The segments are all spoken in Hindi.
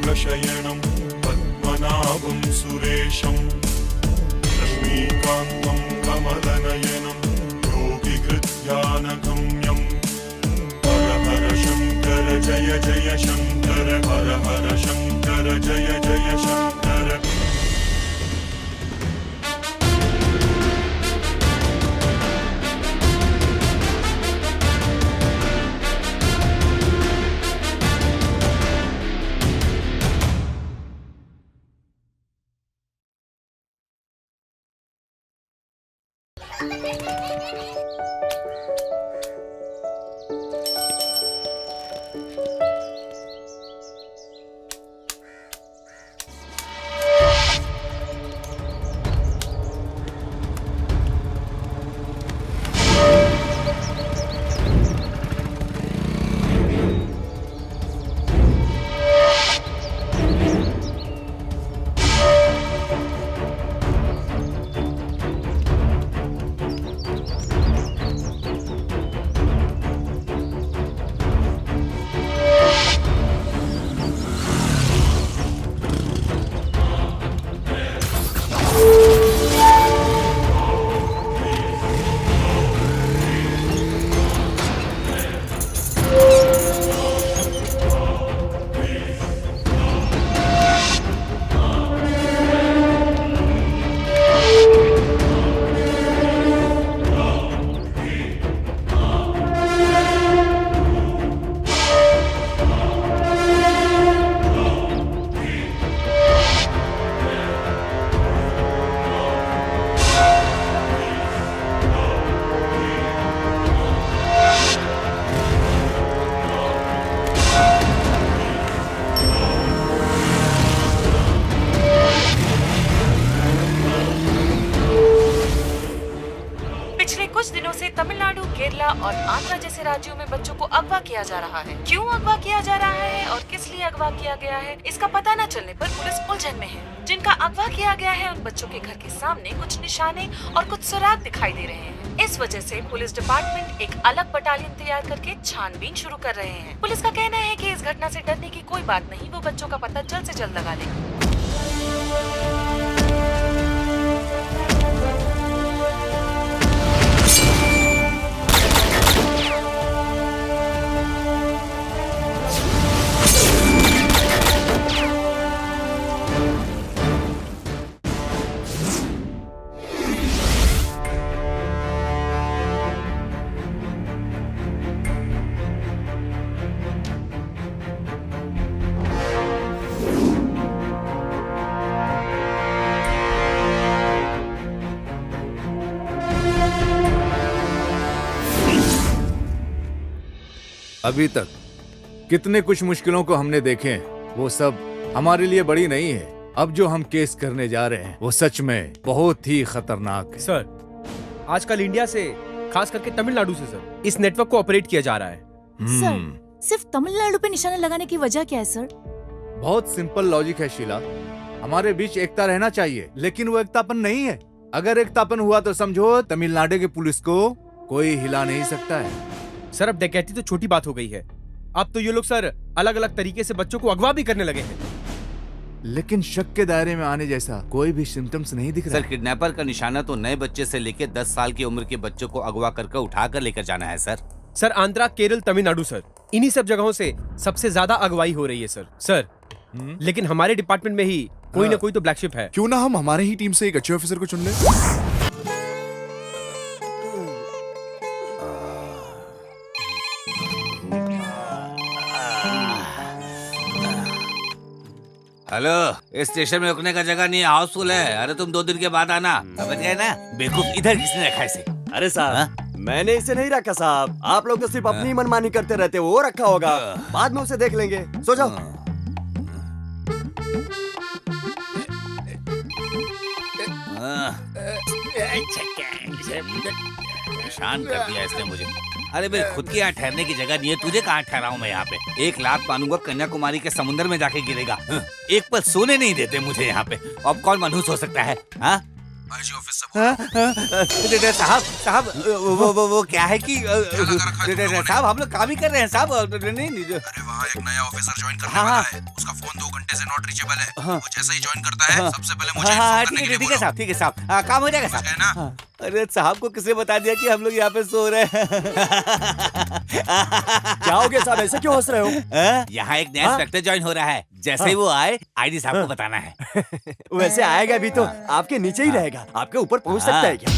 योगशयनं पद्मनाभं सुरेशं लक्ष्मीकान्तं कमलनयनं योगिहृद्यानगम्यं हर हर शङ्कर जय जय शङ्कर हर हर शङ्कर जय जय शङ्कर। तमिलनाडु, केरला और आंध्र जैसे राज्यों में बच्चों को अगवा किया जा रहा है। क्यों अगवा किया जा रहा है और किस लिए अगवा किया गया है, इसका पता न चलने पर पुलिस उलझन में है। जिनका अगवा किया गया है उन बच्चों के घर के सामने कुछ निशाने और कुछ सुराग दिखाई दे रहे हैं। इस वजह से पुलिस डिपार्टमेंट एक अलग बटालियन तैयार करके छानबीन शुरू कर रहे हैं। पुलिस का कहना है कि इस घटना से डरने की कोई बात नहीं, वो बच्चों का पता जल्द से जल्द लगा लेंगे। अभी तक कितने कुछ मुश्किलों को हमने देखे हैं, वो सब हमारे लिए बड़ी नहीं है। अब जो हम केस करने जा रहे हैं वो सच में बहुत ही खतरनाक है। सर, आजकल इंडिया से, खास करके तमिलनाडु से सर, इस नेटवर्क को ऑपरेट किया जा रहा है। सर, सिर्फ तमिलनाडु पे निशाना लगाने की वजह क्या है सर? बहुत सिंपल लॉजिक है शीला। हमारे बीच एकता रहना चाहिए, लेकिन वो एकतापन नहीं है। अगर एकतापन हुआ तो समझो तमिलनाडु की पुलिस को कोई हिला नहीं सकता है। सर, अब डकैती तो छोटी बात हो गई है। अब तो ये लोग सर अलग अलग तरीके से बच्चों को अगवा भी करने लगे हैं। लेकिन शक के दायरे में आने जैसा कोई भी सिम्टम्स नहीं दिख रहा। सर, किडनैपर का निशाना तो नए बच्चे से लेकर 10 साल की उम्र के बच्चों को अगवा करके उठा कर लेकर जाना है sir. Sir, Andhra, Kerala, Tamil Nadu sir, इन्हीं सब जगहों से सबसे ज्यादा अगवाई हो रही है सर। लेकिन हमारे डिपार्टमेंट में ही कोई ना कोई तो ब्लैक शिप है। क्यों ना हम हमारे ही टीम से एक अच्छे ऑफिसर को चुन लें? हेलो, इस स्टेशन में रुकने का जगह नहीं है, हाउसफुल है। अरे तुम 2 दिन के बाद आना, समझ गए ना? बेवकूफ, इधर किसने रखा इसे? अरे साहब, मैंने इसे नहीं रखा साहब। आप लोग तो सिर्फ अपनी मनमानी करते रहते, वो रखा होगा। बाद में उसे देख लेंगे, सो जाओ। परेशान कर दिया इसने मुझे। अरे मेरे खुद की यहाँ ठहरने की जगह नहीं है, तुझे कहाँ ठहराऊं मैं यहाँ पे? एक लात मानूंगा कन्याकुमारी के समुद्र में जाके गिरेगा। एक पल सोने नहीं देते मुझे यहाँ पे। अब कौन मनहूस हो सकता है? हाँ, आईजी ऑफिस से साहब वो क्या है कि साहब हम लोग काम ही कर रहे हैं साहब। नहीं अरे वहाँ एक नया ऑफिसर ज्वाइन करने हाँ, वाला हाँ। है। उसका फोन 2 घंटे से नॉट रीचेबल है। हाँ। वो जैसा ही ज्वाइन करता है हाँ। सबसे पहले मुझे हाँ इन्फॉर्म करने के लिए ठीक है बोलो। साहब, ठीक है साहब। हाँ, काम हो जाएगा समझ गए साहब। ना? हाँ। अरे साहब को किसने बता दिया कि हम लोग यहाँ पे सो रहे हैं? क्या हो गया साहब, ऐसे क्यों हंस रहे हो? हाँ? यहाँ एक नया इंस्पेक्टर ज्वाइन हो रहा है। जैसे ही वो आए आईडी साहब को बताना है। वैसे आएगा भी तो आपके नीचे ही रहेगा, आपके ऊपर पहुंच सकता है क्या?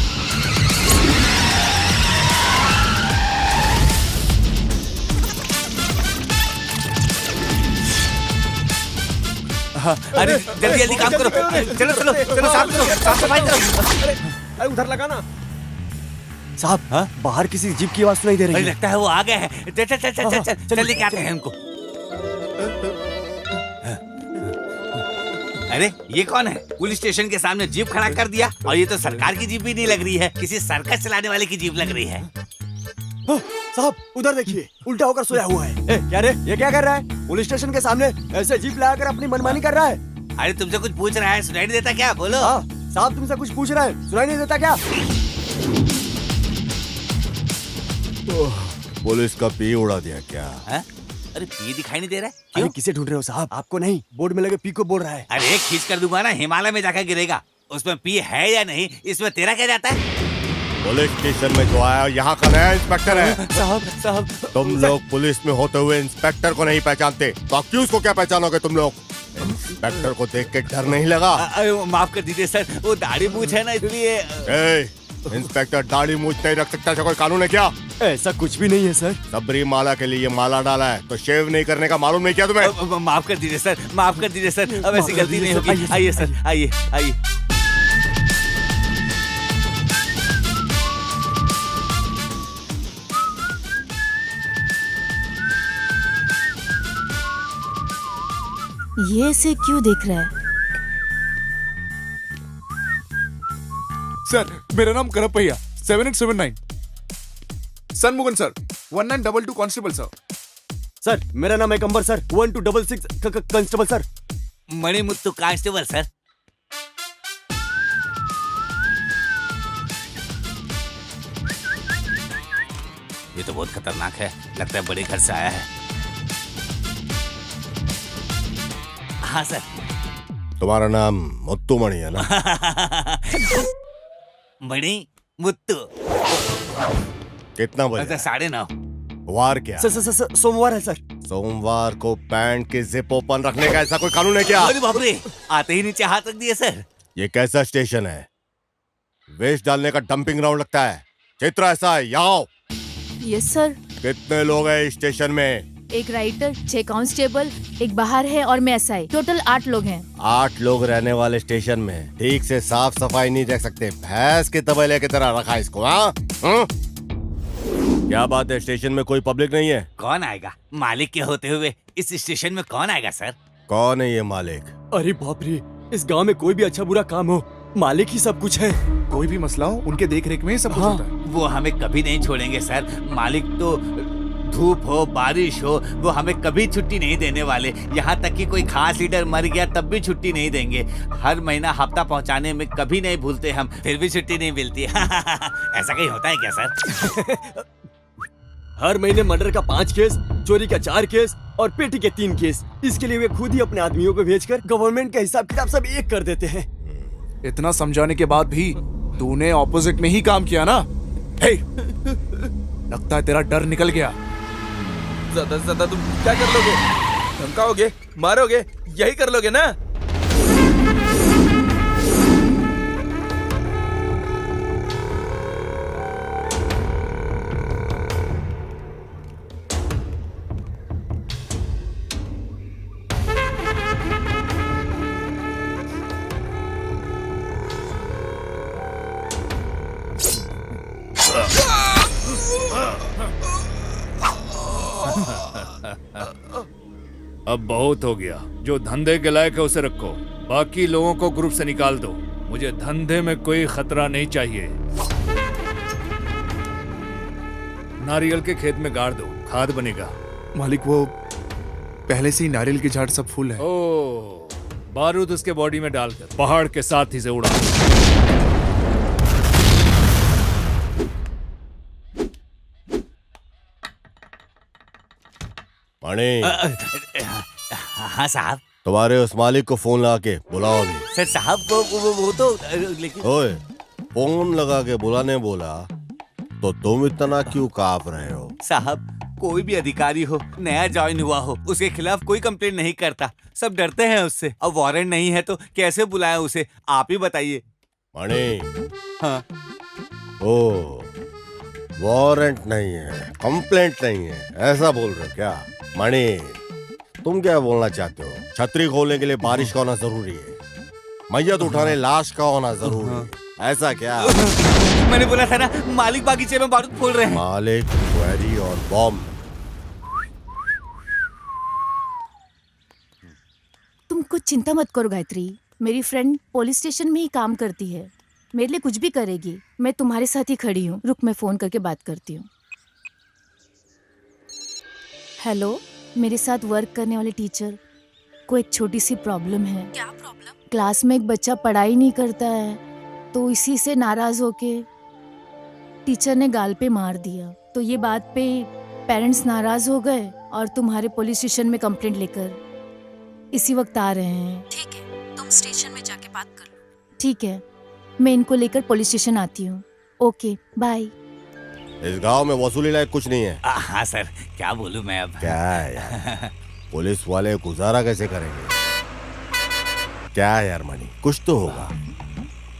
अरे जल्दी जल्दी काम करो। चलो चलो चलो, साफ सफाई करो। अरे उधर लगा ना। साहब बाहर किसी जीप की आवाज सुनाई दे अरे रही है। लगता है वो आ गए हैं। चल चल चल चल चल चल लेके आते हैं उनको। अरे ये कौन है? पुलिस स्टेशन के सामने जीप खड़ा कर दिया, और ये तो सरकार की जीप भी नहीं लग रही है, किसी सर्कस चलाने वाले की जीप लग रही है। साहब उधर देखिए, उल्टा होकर सोया हुआ है। क्या रे, ये क्या कर रहा है? पुलिस स्टेशन के सामने ऐसे जीप लगाकर अपनी मनमानी कर रहा है। अरे तुमसे कुछ पूछ रहा है, सुनाई नहीं देता क्या? बोलो। हाँ साहब तुमसे कुछ पूछ रहा है, सुनाई नहीं देता क्या? पुलिस का पी उड़ा दिया क्या? हाँ? अरे पी दिखाई नहीं दे रहा है? अरे क्यों? किसे ढूंढ रहे हो साहब? आपको नहीं, बोर्ड में लगे पी को बोल रहा है। अरे खींच कर दूंगा ना, हिमालय में जाकर गिरेगा। उसमें पी है या नहीं, इसमें तेरा क्या जाता है? पुलिस स्टेशन में जो आया यहाँ का नया इंस्पेक्टर है। साहब तुम लोग पुलिस में होते हुए इंस्पेक्टर को नहीं पहचानते तो अक्यूज को क्या पहचानोगे तुम लोग? इंस्पेक्टर को देख के डर नहीं लगा? माफ कर दीजिए सर, वो दाढ़ी मूछ है ना इसलिए। ए, इंस्पेक्टर दाढ़ी मूछ नहीं रख सकता, ऐसा कोई कानून है क्या? ऐसा कुछ भी नहीं है सर। सबरी माला के लिए माला डाला है तो शेव नहीं करने का मालूम नहीं क्या तुम्हें? माफ कर दीजिए सर, माफ कर दीजिए सर, अब ऐसी गलती नहीं होगी। आइए सर, आइए आइए। ये ऐसे क्यों देख रहा है? सर मेरा नाम Karuppaiah 7879। Shanmugam sir 1922 constable sir. Sir मेरा नाम है Kambar sir 1266 constable sir. Manimuthu constable sir. ये तो बहुत खतरनाक है, लगता है बड़े घर से आया है। हाँ सर। तुम्हारा नाम मुत्तु मणि है ना? मणि मुत्तु। कितना बजे? 9:30। वार क्या? सर सोमवार है सर। सोमवार को पैंट की जिप ओपन रखने का ऐसा कोई कानून है क्या? अरे बाप रे, आते ही नीचे हाथ रख दिए सर। ये कैसा स्टेशन है? वेस्ट डालने का डंपिंग ग्राउंड लगता है। चित्र ऐसा है, यहाँ आओ। Yes sir. कितने लोग हैं इस स्टेशन में? एक राइटर, 6 कांस्टेबल, एक बाहर है और मैं एसआई, टोटल 8 लोग हैं। 8 लोग रहने वाले स्टेशन में ठीक से साफ सफाई नहीं रख सकते, भैंस के तबेले की तरह रखा इसको। हाँ क्या बात है, स्टेशन में कोई पब्लिक नहीं है? कौन आएगा? मालिक के होते हुए इस स्टेशन में कौन आएगा सर? कौन है ये मालिक? अरे बाप रे, इस गांव में कोई भी अच्छा बुरा काम हो, मालिक ही सब कुछ है। कोई भी मसला हो उनके देख रेख में ही सब कुछ होता है। वो हमें कभी नहीं छोड़ेंगे सर। मालिक तो धूप हो बारिश हो वो हमें कभी छुट्टी नहीं देने वाले। यहाँ तक कि कोई खास लीडर मर गया तब भी छुट्टी नहीं देंगे। हर महीना हफ्ता पहुँचाने में कभी नहीं भूलते हम, फिर भी छुट्टी नहीं मिलती। ऐसा कहीं होता है क्या सर? हर महीने मर्डर का 5 केस, चोरी का 4 केस और पेटी के 3 केस। इसके लिए वे खुद ही अपने आदमियों को भेजकर गवर्नमेंट का हिसाब किताब सब एक कर देते हैं। इतना समझाने के बाद भी तूने ऑपोजिट में ही काम किया ना? हे, लगता है तेरा डर निकल गया। ज्यादा से ज्यादा तुम क्या कर लोगे? धमकाओगे, मारोगे, यही कर लोगे ना? अब बहुत हो गया। जो धंधे के लायक है उसे रखो, बाकी लोगों को ग्रुप से निकाल दो। मुझे धंधे में कोई खतरा नहीं चाहिए। नारियल के खेत में गाड़ दो, खाद बनेगा। मालिक वो पहले से ही नारियल की झाड़ सब फूल है। ओ, बारूद उसके बॉडी में डालकर पहाड़ के साथ ही से उड़ा। मणि, हाँ साहब। तुम्हारे उस मालिक को फोन लगा के बुलाओ अभी। सर साहब वो तो लेकिन ओए, फोन लगा के बुलाने बोला तो तुम इतना क्यों कांप रहे हो? साहब, कोई भी अधिकारी हो, नया ज्वाइन हुआ हो, उसके खिलाफ कोई कंप्लेंट नहीं करता। सब डरते हैं उससे। अब वारंट नहीं है तो कैसे बुलाएं उसे, आप ही बताइए। मणि, हाँ। ओ, वारंट नहीं है, कंप्लेंट नहीं है, ऐसा बोल रहे हो क्या? मणि, तुम क्या बोलना चाहते हो? छतरी खोलने के लिए बारिश का होना जरूरी है, मैयत उठाने लाश का होना जरूरी है, ऐसा क्या? मैंने बोला था ना, मालिक बागीचे में बारूद फोड़ रहे हैं। मालिक, क्वेरी और बॉम्ब। तुम कुछ चिंता मत करो गायत्री, मेरी फ्रेंड पुलिस स्टेशन में ही काम करती है, मेरे लिए कुछ भी करेगी। मैं तुम्हारे साथ ही खड़ी हूँ। रुक, मैं फोन करके बात करती हूँ। हेलो, मेरे साथ वर्क करने वाले टीचर को एक छोटी सी प्रॉब्लम है। क्या प्रॉब्लम? क्लास में एक बच्चा पढ़ाई नहीं करता है, तो इसी से नाराज होके टीचर ने गाल पे मार दिया। तो ये बात पे पेरेंट्स नाराज हो गए और तुम्हारे पुलिस स्टेशन में कंप्लेंट लेकर इसी वक्त आ रहे हैं। ठीक है, तुम स्टेशन में जाके बात कर लो। ठीक है, मैं इनको लेकर पुलिस स्टेशन आती हूँ। Okay, bye. इस गांव में वसूली लायक कुछ नहीं है। हाँ सर, क्या बोलूं मैं अब। क्या है यार? पुलिस वाले गुजारा कैसे करेंगे? क्या है यार मणि, कुछ तो होगा,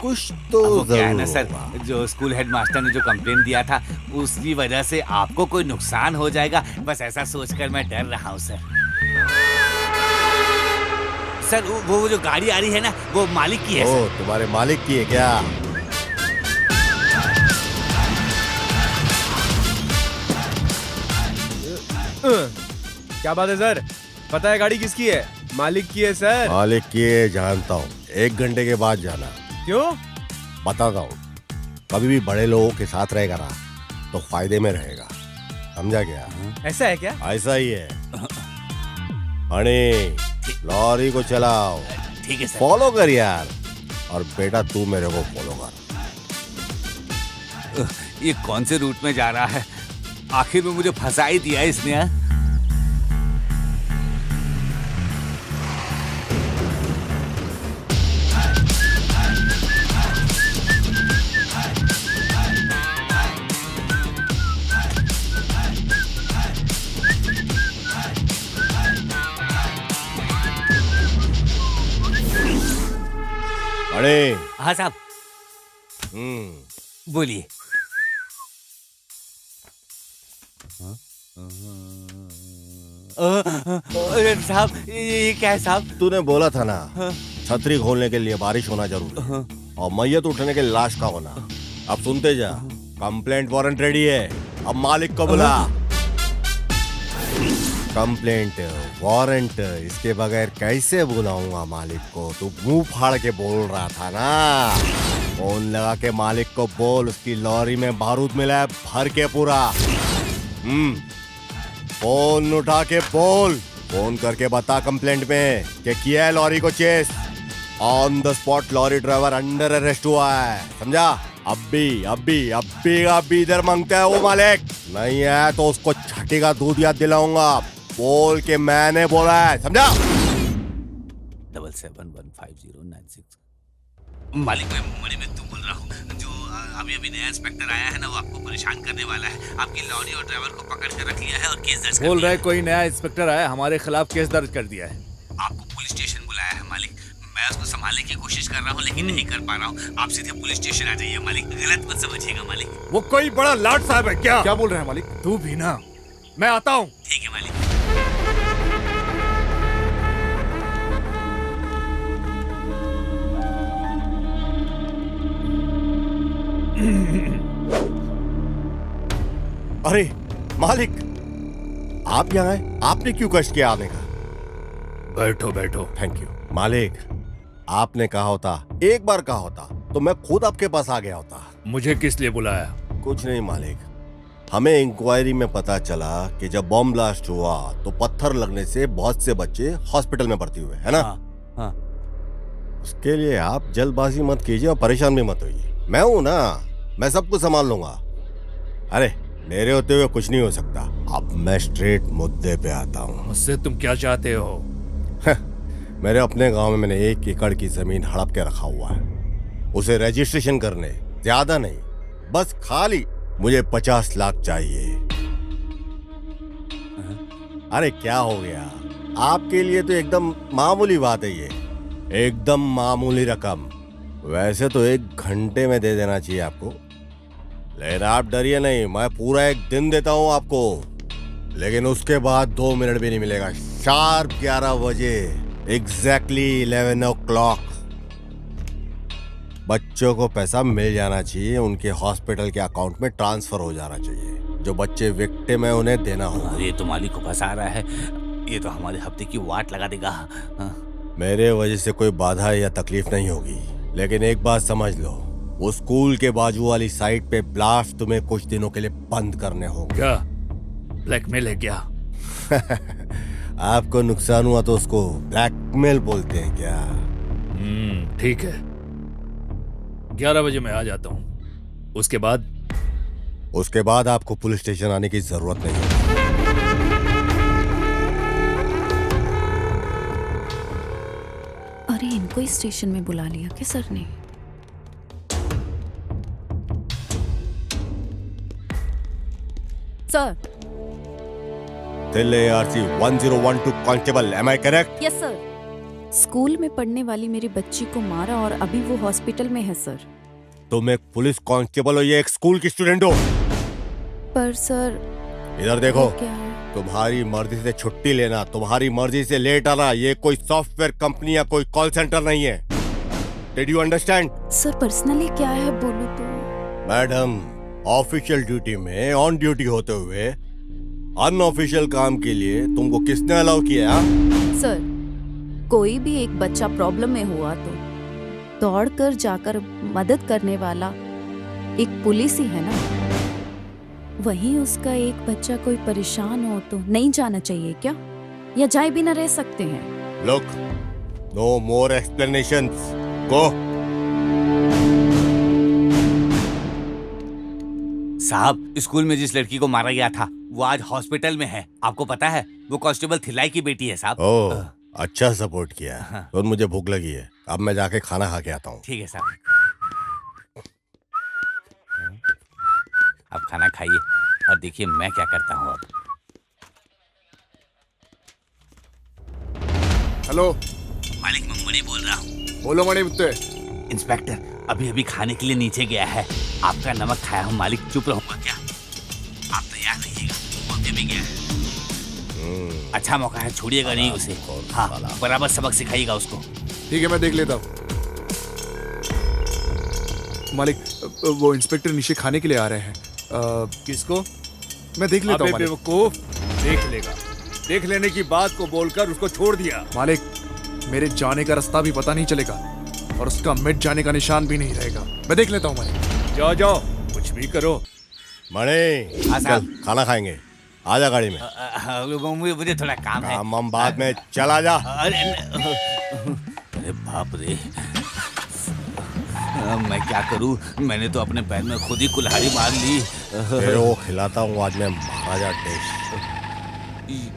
कुछ तो वो क्या है ना जरूर सर, होगा। जो स्कूल हेडमास्टर ने जो कंप्लेंट दिया था, उसकी वजह से आपको कोई नुकसान हो जाएगा, बस ऐसा सोचकर मैं डर रहा हूँ सर। सर वो जो गाड़ी आ रही है ना, वो मालिक की है ओ, सर। तुम्हारे मालिक की है क्या? क्या बात है सर? पता है गाड़ी किसकी है? मालिक की है सर। मालिक की है, जानता हूँ। 1 घंटे के बाद जाना। क्यों? बताता हूँ। कभी भी बड़े लोगों के साथ रहेगा ना तो फायदे में रहेगा, समझा क्या? ऐसा है क्या? ऐसा ही है। मणि, लॉरी को चलाओ। ठीक है सर। फॉलो कर यार। और बेटा तू मेरे को फॉलो कर। ये कौन से रूट में जा रहा है? आखिर में मुझे फंसा ही दिया इसने। हाँ? मणि, हाँ साहब, बोलिए। साहब, ये क्या है साहब? तूने बोला था ना छतरी खोलने के लिए बारिश होना जरूरी है और मैयत उठने के लिए लाश का होना। अब सुनते जा, कंप्लेंट वारंट रेडी है, अब मालिक को बुला। कंप्लेंट वारंट इसके बगैर कैसे बुलाऊंगा मालिक को? तू मुंह फाड़ के बोल रहा था ना। फोन लगा के मालिक को बोल उसकी लॉरी में बारूद मिला है भर के पूरा। फोन उठा के बोल, फोन करके बता कंप्लेंट में कि किया है लॉरी को chase. On the spot lorry driver under arrest हुआ है, समझा? अभी इधर मांगता है वो मालिक, नहीं है तो उसको छठी का दूध याद दिलाऊंगा। बोल के मैंने बोला है, समझा? 77150996। मालिक, मैं मणि में तुम बोल रहा हूँ। जो अभी नया इंस्पेक्टर आया है ना, वो आपको परेशान करने वाला है। आपकी लॉरी और ड्राइवर को पकड़ कर रख लिया है और केस दर्ज कर बोल दिया रहे है। कोई नया इंस्पेक्टर आया, हमारे खिलाफ केस दर्ज कर दिया है। आपको पुलिस स्टेशन बुलाया है मालिक। मैं उसको संभालने की कोशिश कर रहा हूँ लेकिन नहीं कर पा रहा हूँ। आप सीधे पुलिस स्टेशन आ जाइए मालिक, गलत मत समझिएगा मालिक। वो कोई बड़ा लाट साहब है क्या? क्या बोल रहे हैं मालिक? तू भी ना, मैं आता हूँ। ठीक है मालिक। अरे मालिक, आप यहाँ आए? आपने क्यों कष्ट किया आने का? बैठो बैठो। थैंक यू मालिक। आपने कहा होता, एक बार कहा होता तो मैं खुद आपके पास आ गया होता। मुझे किस लिए बुलाया? कुछ नहीं मालिक, हमें इंक्वायरी में पता चला कि जब बॉम्ब ब्लास्ट हुआ तो पत्थर लगने से बहुत से बच्चे हॉस्पिटल में भर्ती हुए, है ना? हाँ। उसके लिए आप जल्दबाजी मत कीजिए और परेशान भी मत होइए। मैं हूं ना, मैं सब कुछ संभाल लूंगा। अरे मेरे होते हुए कुछ नहीं हो सकता। अब मैं स्ट्रेट मुद्दे पे आता हूँ। मुझसे तुम क्या चाहते हो? मेरे अपने गांव में मैंने 1 एकड़ की जमीन हड़प के रखा हुआ है, उसे रजिस्ट्रेशन करने, ज्यादा नहीं, बस खाली मुझे 50 लाख चाहिए। अरे क्या हो गया, आपके लिए तो एकदम मामूली बात है ये, एकदम मामूली रकम। वैसे तो 1 घंटे में दे देना चाहिए आपको, लेकिन आप डरिए नहीं, मैं पूरा 1 दिन देता हूं आपको, लेकिन उसके बाद 2 मिनट भी नहीं मिलेगा। शार्प 11 बजे, एग्जैक्टली 11 o'clock बच्चों को पैसा मिल जाना चाहिए, उनके हॉस्पिटल के अकाउंट में ट्रांसफर हो जाना चाहिए। जो बच्चे विक्टिम है उन्हें देना होगा। ये तो मालिक को फंसा रहा है, ये तो हमारे हफ्ते की वाट लगा देगा। मेरे वजह से कोई बाधा या तकलीफ नहीं होगी, लेकिन एक बात समझ लो, वो स्कूल के बाजू वाली साइट पे ब्लास्ट तुम्हें कुछ दिनों के लिए बंद करने होंगे। क्या ब्लैकमेल है क्या? आपको नुकसान हुआ तो उसको ब्लैकमेल बोलते हैं क्या? ठीक है, 11 बजे मैं आ जाता हूँ। उसके बाद आपको पुलिस स्टेशन आने की जरूरत नहीं है। अरे इनको ही स्टेशन में बुला लिया क्या सर ने? Sir. Delhi ARC 1012 constable, am I correct? Yes sir. School में पढ़ने वाली मेरी बच्ची को मारा और अभी वो हॉस्पिटल में है सर। तुम एक पुलिस कांस्टेबल हो या एक स्कूल की स्टूडेंट हो? पर सर इधर देखो, क्या है? तुम्हारी मर्जी से छुट्टी लेना, तुम्हारी मर्जी से लेट आना, ये कोई सॉफ्टवेयर कंपनी या कोई कॉल सेंटर नहीं है। Did you understand? Sir personally क्या है बोलो तो? मैडम, ऑफिशियल ड्यूटी में ऑन ड्यूटी होते हुए अनऑफिशियल काम के लिए तुमको किसने अलाउ किया? सर कोई भी एक बच्चा प्रॉब्लम में हुआ तो दौड़कर जाकर मदद करने वाला एक पुलिस ही है ना। वहीं उसका एक बच्चा कोई परेशान हो तो नहीं जाना चाहिए क्या, या जाए भी ना रह सकते हैं? लुक, नो मोर एक्सप्लेनेशंस, गो। साहब, स्कूल में जिस लड़की को मारा गया था वो आज हॉस्पिटल में है, आपको पता है? वो कांस्टेबल थिलाई की बेटी है साहब। ओह, अच्छा सपोर्ट किया। तो मुझे भूख लगी है, अब मैं जाके खाना खा के आता हूँ। ठीक है साहब, अब खाना खाइए और देखिए मैं क्या करता हूँ अब। हेलो मालिक, मैं मुनी बोल रहा हूँ। बोलो मणि मुत्ते। इंस्पेक्टर अभी अभी खाने के लिए नीचे गया है, आपका नमक खाया हूँ मालिक, चुप रहूंगा क्या? आप तैयार रहिएगा, मौके में गया है। अच्छा मौका है, छोड़िएगा नहीं उसे। हाँ, बराबर सबक सिखाइएगा उसको। ठीक है, मैं देख लेता हूँ। मालिक, वो इंस्पेक्टर नीचे खाने के लिए आ रहे हैं। किसको? मैं देख लेता हूँ मालिक। बेवकूफ, देख लेगा। देख लेने की बात को बोलकर उसको छोड़ दिया। मालिक, मेरे जाने का रास्ता भी पता नहीं चलेगा और उसका मिट जाने का निशान भी नहीं रहेगा। मैं देख लेता हूँ मालिक। जाओ जाओ, कुछ भी करो। मणि, हाँ, साहब। चल खाना खाएंगे, आजा गाड़ी में। मुझे थोड़ा काम है। हम बाद में, चला जा। अरे बाप रे, मैं क्या करूं? मैंने तो अपने पैर में खुद ही कुल्हाड़ी मार ली। तेरे को खिलाता हूँ आज मैं महाराजा डिश।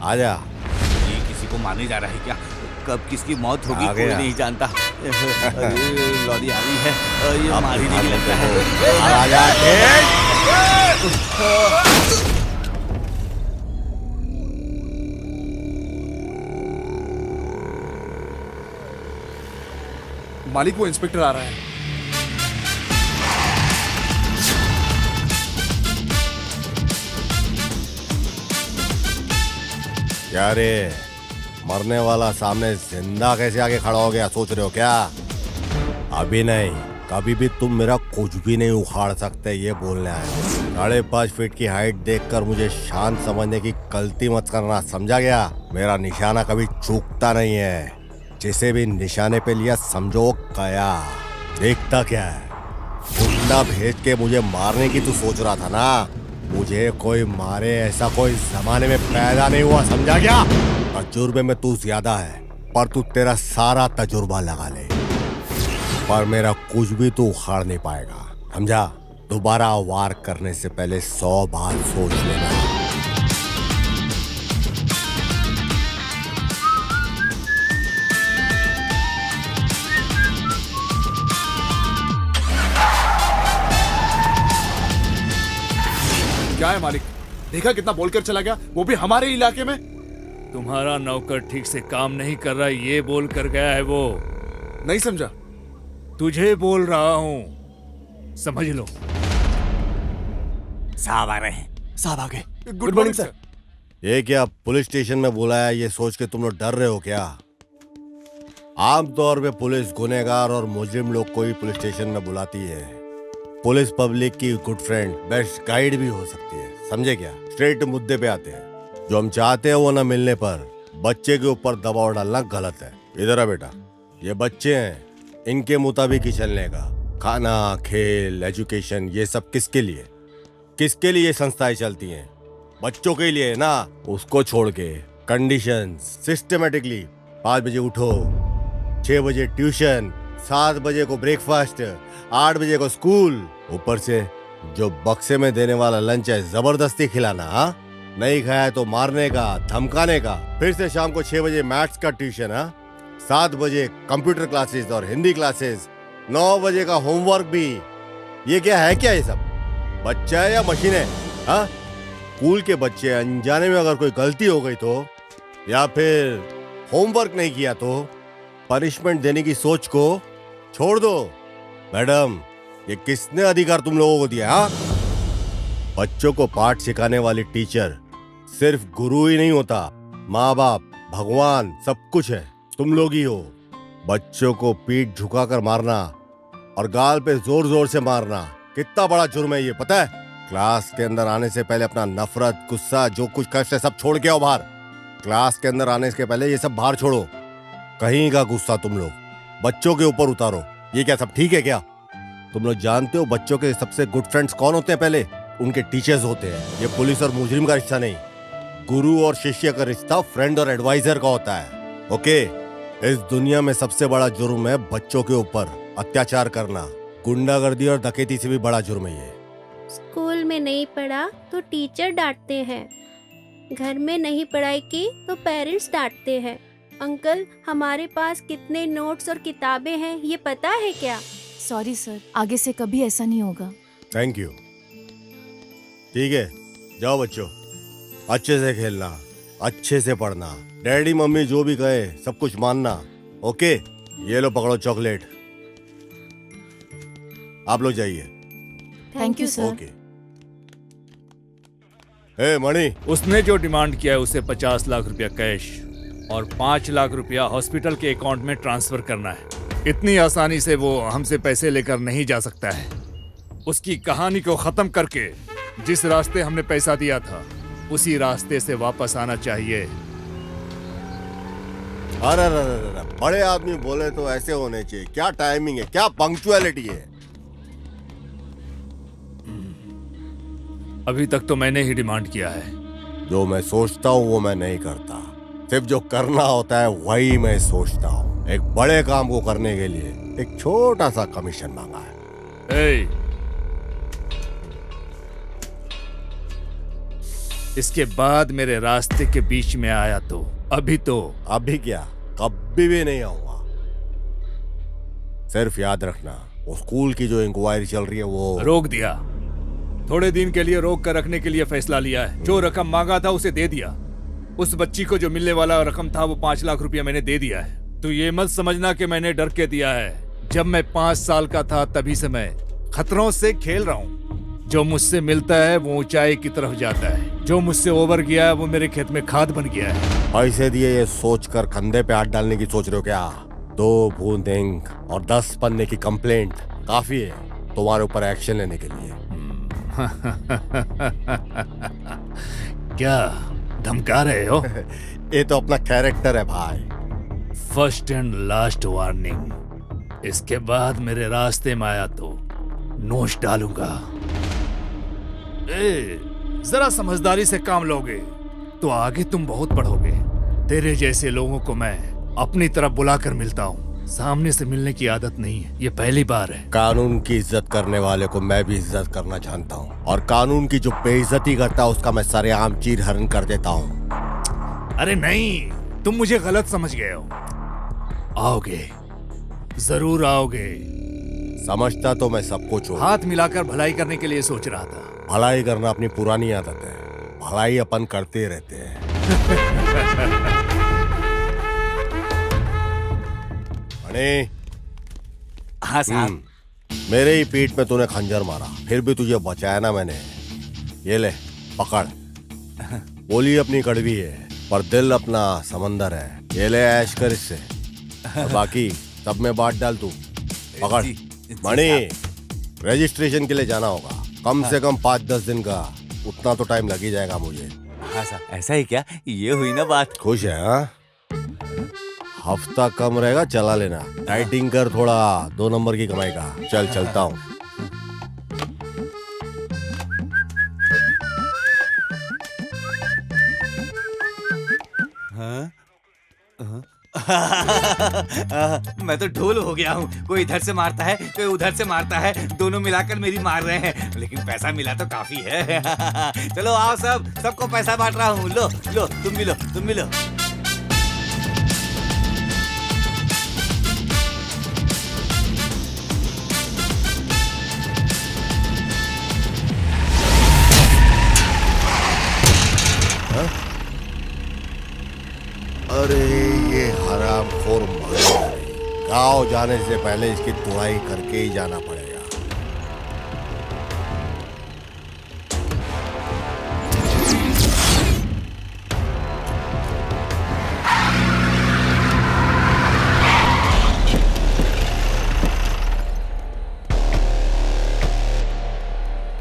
आजा। ये किसी को मारने जा रहा है क्या? कब किसकी मौत होगी आ कोई गया। नहीं जानता। अरे लॉरी आ रही है, ये मार ही नहीं लगता है। महाराजा डिश। मालिक, वो इंस्पेक्टर आ रहा है। क्या रे, मरने वाला सामने जिंदा कैसे आके खड़ा हो गया, सोच रहे हो क्या? अभी नहीं, कभी भी तुम मेरा कुछ भी नहीं उखाड़ सकते, ये बोलने आए। 5.5 फीट की हाइट देखकर मुझे शांत समझने की गलती मत करना, समझा गया? मेरा निशाना कभी चूकता नहीं है, जिसे भी निशाने पे लिया समझो गया। देखता क्या है, गुंडा भेज के मुझे मारने की तू सोच रहा था ना? मुझे कोई मारे ऐसा कोई जमाने में पैदा नहीं हुआ, समझा क्या? तजुर्बे में तू ज्यादा है, पर तू तेरा सारा तजुर्बा लगा ले, पर मेरा कुछ भी तू उखाड़ नहीं पाएगा, समझा? दोबारा वार करने से पहले 100 बार सोच लेना। क्या है मालिक? देखा कितना बोलकर चला गया, वो भी हमारे इलाके में। तुम्हारा नौकर ठीक से काम नहीं कर रहा, ये बोल कर गया है वो। नहीं समझा? तुझे बोल रहा हूँ, समझ लो। साहब आ रहे हैं। साहब आ गए। Good morning sir. ये क्या पुलिस स्टेशन में बुलाया, ये सोच के तुम लोग डर रहे हो क्या? आमतौर पे पुलिस गुनहगार और मुजरिम लोग को ही पुलिस स्टेशन में बुलाती है। पुलिस पब्लिक की गुड फ्रेंड, बेस्ट गाइड भी हो सकती है, समझे क्या? स्ट्रेट मुद्दे पे आते हैं। जो हम चाहते हैं वो न मिलने पर बच्चे के ऊपर दबाव डालना गलत है। इधर आ बेटा, ये बच्चे हैं, इनके मुताबिक ही चलने का। खाना, खेल, एजुकेशन, ये सब किसके लिए? किसके लिए ये संस्थाएं चलती हैं? बच्चों के लिए ना। उसको छोड़ के कंडीशन सिस्टमेटिकली 5 बजे उठो, 6 बजे ट्यूशन, 7 बजे को ब्रेकफास्ट, 8 बजे को स्कूल, ऊपर से जो बक्से में देने वाला लंच है जबरदस्ती खिलाना। हाँ, नहीं खाया तो मारने का, धमकाने का। फिर से शाम को 6 बजे मैथ्स का ट्यूशन, 7 बजे कंप्यूटर क्लासेस और हिंदी क्लासेस, 9 बजे का होमवर्क भी। ये क्या है, क्या ये सब? बच्चा है या मशीन है? हाँ, स्कूल के बच्चे अनजाने में अगर कोई गलती हो गई तो, या फिर होमवर्क नहीं किया तो पनिशमेंट देने की सोच को छोड़ दो। मैडम, ये किसने अधिकार तुम लोगों को दिया? हाँ, बच्चों को पाठ सिखाने वाली टीचर सिर्फ गुरु ही नहीं होता, माँ बाप, भगवान, सब कुछ है। तुम लोग ही हो। बच्चों को पीठ झुकाकर मारना और गाल पे जोर जोर से मारना कितना बड़ा जुर्म है, ये पता है? क्लास के अंदर आने से पहले अपना नफरत, गुस्सा, जो कुछ कष्ट है सब छोड़ के आओ बाहर। क्लास के अंदर आने के पहले ये सब बाहर छोड़ो। कहीं का गुस्सा तुम लोग बच्चों के ऊपर उतारो, ये क्या सब ठीक है क्या? तुम लोग जानते हो बच्चों के सबसे गुड फ्रेंड्स कौन होते हैं? पहले उनके टीचर्स होते हैं। ये पुलिस और मुजरिम का रिश्ता नहीं, गुरु और शिष्य का रिश्ता फ्रेंड और एडवाइजर का होता है। ओके, इस दुनिया में सबसे बड़ा जुर्म है बच्चों के ऊपर अत्याचार करना। गुंडागर्दी और डकैती से भी बड़ा जुर्म है ये। स्कूल में नहीं पढ़ा तो टीचर डांटते हैं, घर में नहीं पढ़ाई की तो पेरेंट्स डांटते हैं। अंकल, हमारे पास कितने नोट्स और किताबें हैं ये पता है क्या? सॉरी सर, आगे से कभी ऐसा नहीं होगा। Thank you. ठीक है, जाओ बच्चों, अच्छे से खेलना, अच्छे से पढ़ना, डैडी मम्मी जो भी कहे सब कुछ मानना। ओके, ये लो पकड़ो चॉकलेट, आप लोग जाइए। Thank you sir. ओके। ए मणि, उसने जो डिमांड किया है उसे 50 लाख रुपया कैश और 5 लाख रुपया हॉस्पिटल के अकाउंट में ट्रांसफर करना है। इतनी आसानी से वो हमसे पैसे लेकर नहीं जा सकता है। उसकी कहानी को खत्म करके जिस रास्ते हमने पैसा दिया था उसी रास्ते से वापस आना चाहिए। अरे बड़े आदमी बोले तो ऐसे होने चाहिए। क्या टाइमिंग है, क्या पंक्चुअलिटी है। अभी तक तो मैंने ही डिमांड किया है। जो मैं सोचता हूँ वो मैं नहीं करता, सिर्फ जो करना होता है वही मैं सोचता हूँ। एक बड़े काम को करने के लिए एक छोटा सा कमीशन मांगा है। इसके बाद मेरे रास्ते के बीच में आया तो अभी क्या, कभी भी नहीं आऊंगा। सिर्फ याद रखना, वो स्कूल की जो इंक्वायरी चल रही है वो रोक दिया। थोड़े दिन के लिए रोक कर रखने के लिए फैसला लिया है। जो रकम मांगा था उसे दे दिया। उस बच्ची को जो मिलने वाला रकम था वो 5 लाख रुपया मैंने दे दिया है। तो ये मत समझना कि मैंने डर के दिया है। जब मैं 5 साल का था तभी से मैं खतरों से खेल रहा हूँ। जो मुझसे मिलता है वो ऊंचाई की तरफ जाता है, जो मुझसे ओवर गया है वो मेरे खेत में खाद बन गया है। पैसे दिए ये सोचकर कंधे पे हाथ डालने की सोच रहे हो क्या? 2 बूंद इंक और 10 पन्ने की कंप्लेंट काफी है तुम्हारे ऊपर एक्शन लेने के लिए। क्या धमका रहे हो? ये तो अपना कैरेक्टर है भाई। First and last warning. इसके बाद मेरे रास्ते में आया तो नोच डालूंगा। जरा समझदारी से काम लोगे तो आगे तुम बहुत बढ़ोगे। तेरे जैसे लोगों को मैं अपनी तरफ बुलाकर मिलता हूँ, सामने से मिलने की आदत नहीं है। ये पहली बार है। कानून की इज्जत करने वाले को मैं भी इज्जत करना जानता हूँ, और कानून की जो बेइज्जती करता है उसका मैं सरेआम चीर हरण कर देता हूँ। अरे नहीं, तुम मुझे गलत समझ गए हो। आओगे, जरूर आओगे। समझता तो मैं सब कुछ हूँ। हाथ मिलाकर भलाई करने के लिए सोच रहा था। भलाई करना अपनी पुरानी आदत है, भलाई अपन करते रहते हैं। मणि, हाँ साहब। मेरे ही पीठ में तूने खंजर मारा, फिर भी तुझे बचाया ना मैंने। ये ले पकड़। बोली अपनी कड़वी है पर दिल अपना समंदर है। ये ले ऐश कर इससे, और बाकी सब में बांट डाल तू। पकड़। मणि, रजिस्ट्रेशन के लिए जाना होगा, कम से कम 5-10 दिन का, उतना तो टाइम लग ही जाएगा मुझे। हाँ साहब, ऐसा ही क्या? ये हुई ना बात। खुश है हाँ? हफ्ता कम रहेगा, चला लेना। डाइटिंग कर थोड़ा, 2 नंबर की कमाई का। चल चलता हूँ। मैं तो ढोल हो गया हूँ। कोई इधर से मारता है, कोई उधर से मारता है, दोनों मिलाकर मेरी मार रहे हैं, लेकिन पैसा मिला तो काफी है। चलो आओ सब, सबको पैसा बांट रहा हूँ। लो लो, तुम भी लो, तुम भी लो। अरे ये हरामखोर गाँव जाने से पहले इसकी तुड़ाई करके ही जाना पड़ेगा।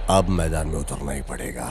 अब मैदान में उतरना ही पड़ेगा।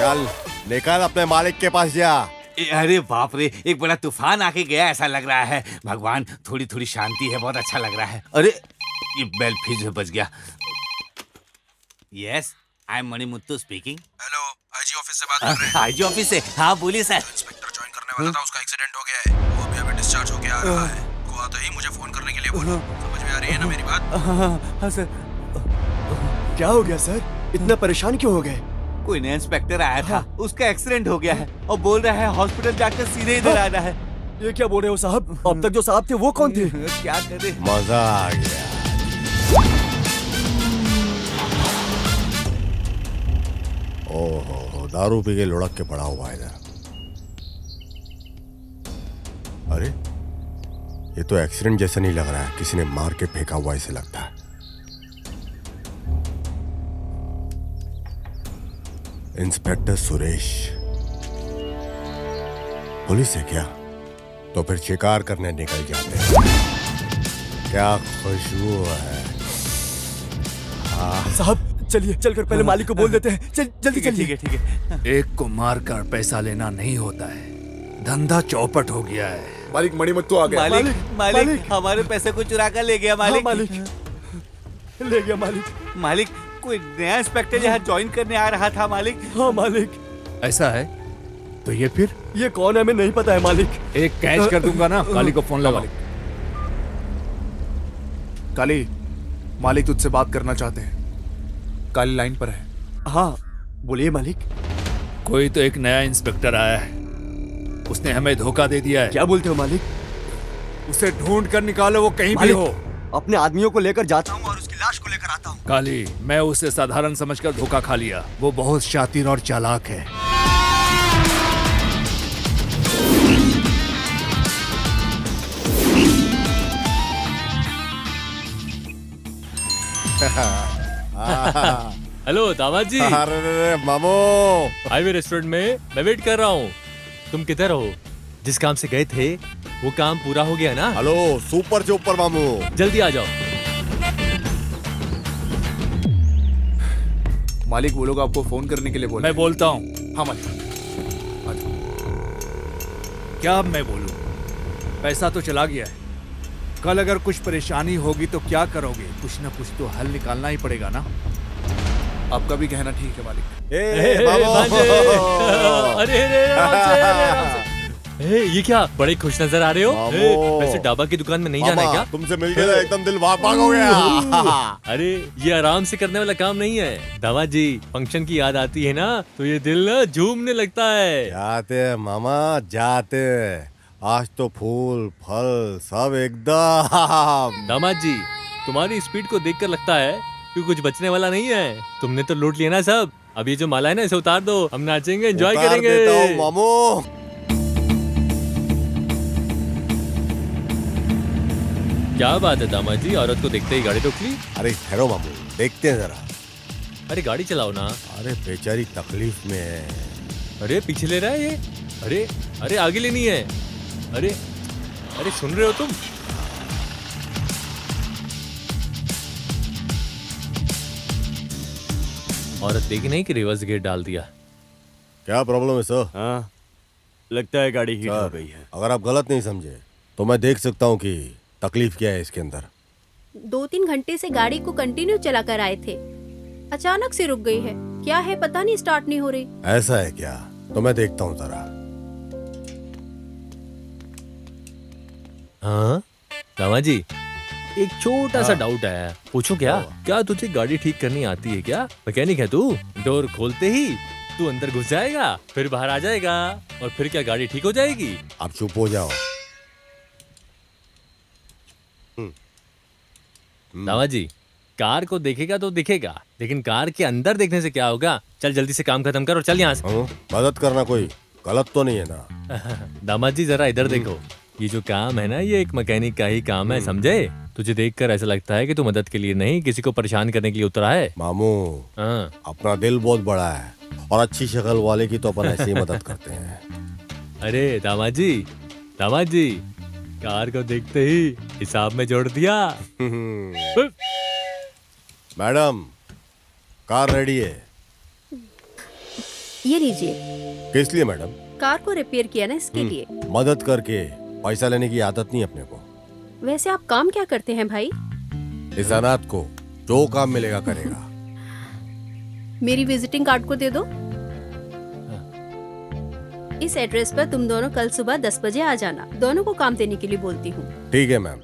चल निकल अपने मालिक के पास जा। अरे बाप रे, एक बड़ा तूफान आके गया ऐसा लग रहा है। भगवान, थोड़ी थोड़ी शांति है, बहुत अच्छा लग रहा है। अरे ये बेल फिर से बज गया। Yes, I am Manimuthu speaking. Hello, IG office से बात कर रहे हैं। आईजी ऑफिस से? हाँ बोलिए सर। इंस्पेक्टर ज्वाइन करने वाला था, उसका एक्सीडेंट हो गया है, वो अभी डिस्चार्ज होके आ रहा है। को आते ही मुझे फोन करने के लिए बोलो। समझ में आ रही है ना मेरी बात? हाँ सर। क्या हो गया सर? इतना परेशान क्यों हो गए? कोई नया इंस्पेक्टर आया था, उसका एक्सीडेंट हो गया है और बोल रहा है हॉस्पिटल जाकर सीधे इधर आना है। ये क्या बोल रहे हो साहब? अब तक जो साहब थे वो कौन थे? क्या करे? मजा आ गया। ओहो, दारू पी के लुढ़क के पड़ा हुआ है इधर। अरे ये तो एक्सीडेंट जैसा नहीं लग रहा है, किसी ने मार के फेंका हुआ ऐसे लगता है। इंस्पेक्टर सुरेश पुलिस है क्या? तो फिर शिकार करने निकल जाते हैं। क्या खुशबू है। साहब चलिए, चलकर पहले मालिक को बोल देते हैं। जल्दी चलिए। ठीक है। एक को मारकर पैसा लेना नहीं होता है, धंधा चौपट हो गया है। मालिक मणिमुत्तु आ गया। मालिक हमारे पैसे को चुरा कर ले गया। मालिक ले गया मालिक। मालिक, कोई नया इंस्पेक्टर यहाँ ज्वाइन करने आ रहा था मालिक। हाँ मालिक। ऐसा है तो ये फिर ये कौन है हमें नहीं पता है मालिक। एक कैच कर दूंगा ना। काली को फोन लगाओ। काली, मालिक तुझसे बात करना चाहते हैं। काली लाइन पर है। हाँ बोलिए मालिक। कोई तो एक नया इंस्पेक्टर आया है, उसने हमें धोखा दे दिया है। क्या बोलते हो मालिक? उसे ढूंढ कर निकालो, वो कहीं भी हो। अपने आदमियों को लेकर जाता हूँ और उसकी लाश को लेकर आता हूँ। काली, मैं उसे साधारण समझकर धोखा खा लिया। वो बहुत शातिर और चालाक है। हेलो दामाद जी। अरे मामू, हाईवे रेस्टोरेंट में मैं वेट कर रहा हूँ। तुम किधर हो? जिस काम से गए थे वो काम पूरा हो गया ना? हेलो सुपर चुपर मामू, जल्दी आ जाओ। मालिक वो लोग आपको फोन करने के लिए बोले। मैं बोलता हूँ। हाँ मालिक। क्या अब मैं बोलूं? पैसा तो चला गया है। कल अगर कुछ परेशानी होगी तो क्या करोगे? कुछ ना कुछ तो हल निकालना ही पड़ेगा ना। आपका भी कहना ठीक है मालिक। ये क्या बड़े खुश नजर आ रहे हो? वैसे डाबा की दुकान में नहीं जाना है क्या? तुमसे मिलकर एकदम दिल भाग हो गया। अरे ये आराम से करने वाला काम नहीं है दामाद जी। फंक्शन की याद आती है ना तो ये दिल ना झूमने लगता है। जाते मामा जाते, आज तो फूल फल सब एकदम। दामाद जी, तुम्हारी स्पीड को देखकर लगता है कि कुछ बचने वाला नहीं है। तुमने तो लूट लिया ना सब। अब ये जो माला है ना इसे उतार दो, हम नाचेंगे, एंजॉय करेंगे। मामू क्या बात है दामाद जी, औरत को देखते ही गाड़ी रोक ली? अरे ठहरो मामू, देखते हैं जरा। अरे गाड़ी चलाओ ना। अरे बेचारी तकलीफ में है। अरे पीछे ले रहा है ये। अरे अरे आगे लेनी है। अरे अरे सुन रहे हो तुम? औरत देखी नहीं कि रिवर्स गेट डाल दिया। क्या प्रॉब्लम है सर? हाँ लगता है गाड़ी हीट हो गई है। अगर आप गलत नहीं समझे तो मैं देख सकता हूँ कि तकलीफ क्या है इसके अंदर। 2-3 घंटे से गाड़ी को कंटिन्यू चला कर आए थे, अचानक से रुक गई है। क्या है पता नहीं, स्टार्ट नहीं हो रही। ऐसा है क्या? तो मैं देखता हूँ जरा। हाँ रामा जी, एक छोटा सा डाउट आया, पूछो क्या? क्या तुझे गाड़ी ठीक करनी आती है क्या? मैकेनिक है तू? डोर खोलते ही तू अंदर घुस जाएगा, फिर बाहर आ जाएगा और फिर क्या गाड़ी ठीक हो जाएगी? आप चुप हो जाओ। रामा जी, कार को देखेगा तो दिखेगा, लेकिन कार के अंदर देखने से क्या होगा? चल जल्दी से काम खत्म कर और चल यहाँ से। मदद करना कोई गलत तो नहीं है ना? दामाद जी जरा इधर देखो, ये जो काम है ना ये एक मैकेनिक का ही काम है, समझे? तुझे देखकर ऐसा लगता है कि तू मदद के लिए नहीं किसी को परेशान करने के लिए उतरा है। मामू अपना दिल बहुत बड़ा है और अच्छी शक्ल वाले की तो अपन ऐसे ही मदद करते हैं। अरे दामाद जी, कार को देखते ही हिसाब में जोड़ दिया। मैडम कार रेडी है। ये लीजिए, किस लिए मैडम? कार को रिपेयर किया ना, इसके लिए। मदद करके पैसा लेने की आदत नहीं अपने को। वैसे आप काम क्या करते हैं भाई? इस अनाथ को जो काम मिलेगा करेगा। मेरी विजिटिंग कार्ड को दे दो। इस एड्रेस पर तुम दोनों कल सुबह 10 बजे आ जाना। दोनों को काम देने के लिए बोलती हूँ। ठीक है मैम।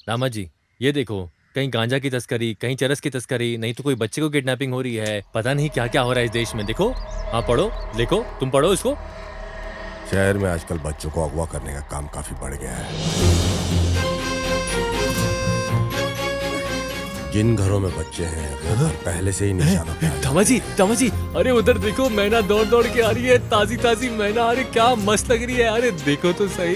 रामा जी, ये देखो, कहीं गांजा की तस्करी, कहीं चरस की तस्करी, नहीं तो कोई बच्चे को किडनैपिंग हो रही है। पता नहीं क्या क्या हो रहा है इस देश में। देखो, हाँ पढ़ो, लिखो, तुम पढ़ो इसको। शहर में आजकल बच्चों को अगवा करने का काम काफी बढ़ गया है। जिन घरों में बच्चे हैं वो घर पहले से ही निशाना पे हैं। दामा जी, अरे उधर देखो, मैना दौड़ दौड़ के आ रही है। ताजी ताजी मैना, अरे क्या मस्त लग रही है। अरे देखो तो सही,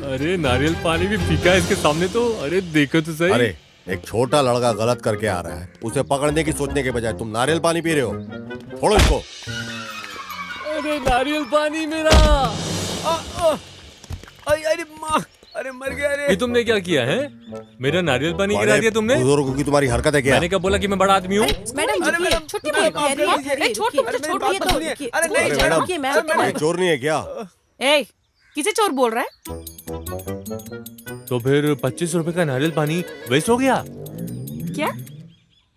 अरे नारियल पानी भी फीका है इसके सामने तो। अरे देखो तो सही। अरे एक छोटा लड़का गलत करके आ रहा है, उसे पकड़ने की सोचने के बजाय तुम नारियल पानी पी रहे हो। छोड़ो इसको। अरे नारियल पानी मेरा। अरे माँ, अरे मर गया रे। ये तुमने क्या किया है? मेरा नारियल पानी गिरा दिया तुमने। बुजुर्गों की तुम्हारी हरकत है क्या? मैंने कब बोला कि मैं बड़ा आदमी हूँ? मैडम छुट्टी अरे मैडम, चोर नहीं है क्या? ए, किसे चोर बोल रहा है? तो फिर 25 रुपए का नारियल पानी वेस्ट हो गया। क्या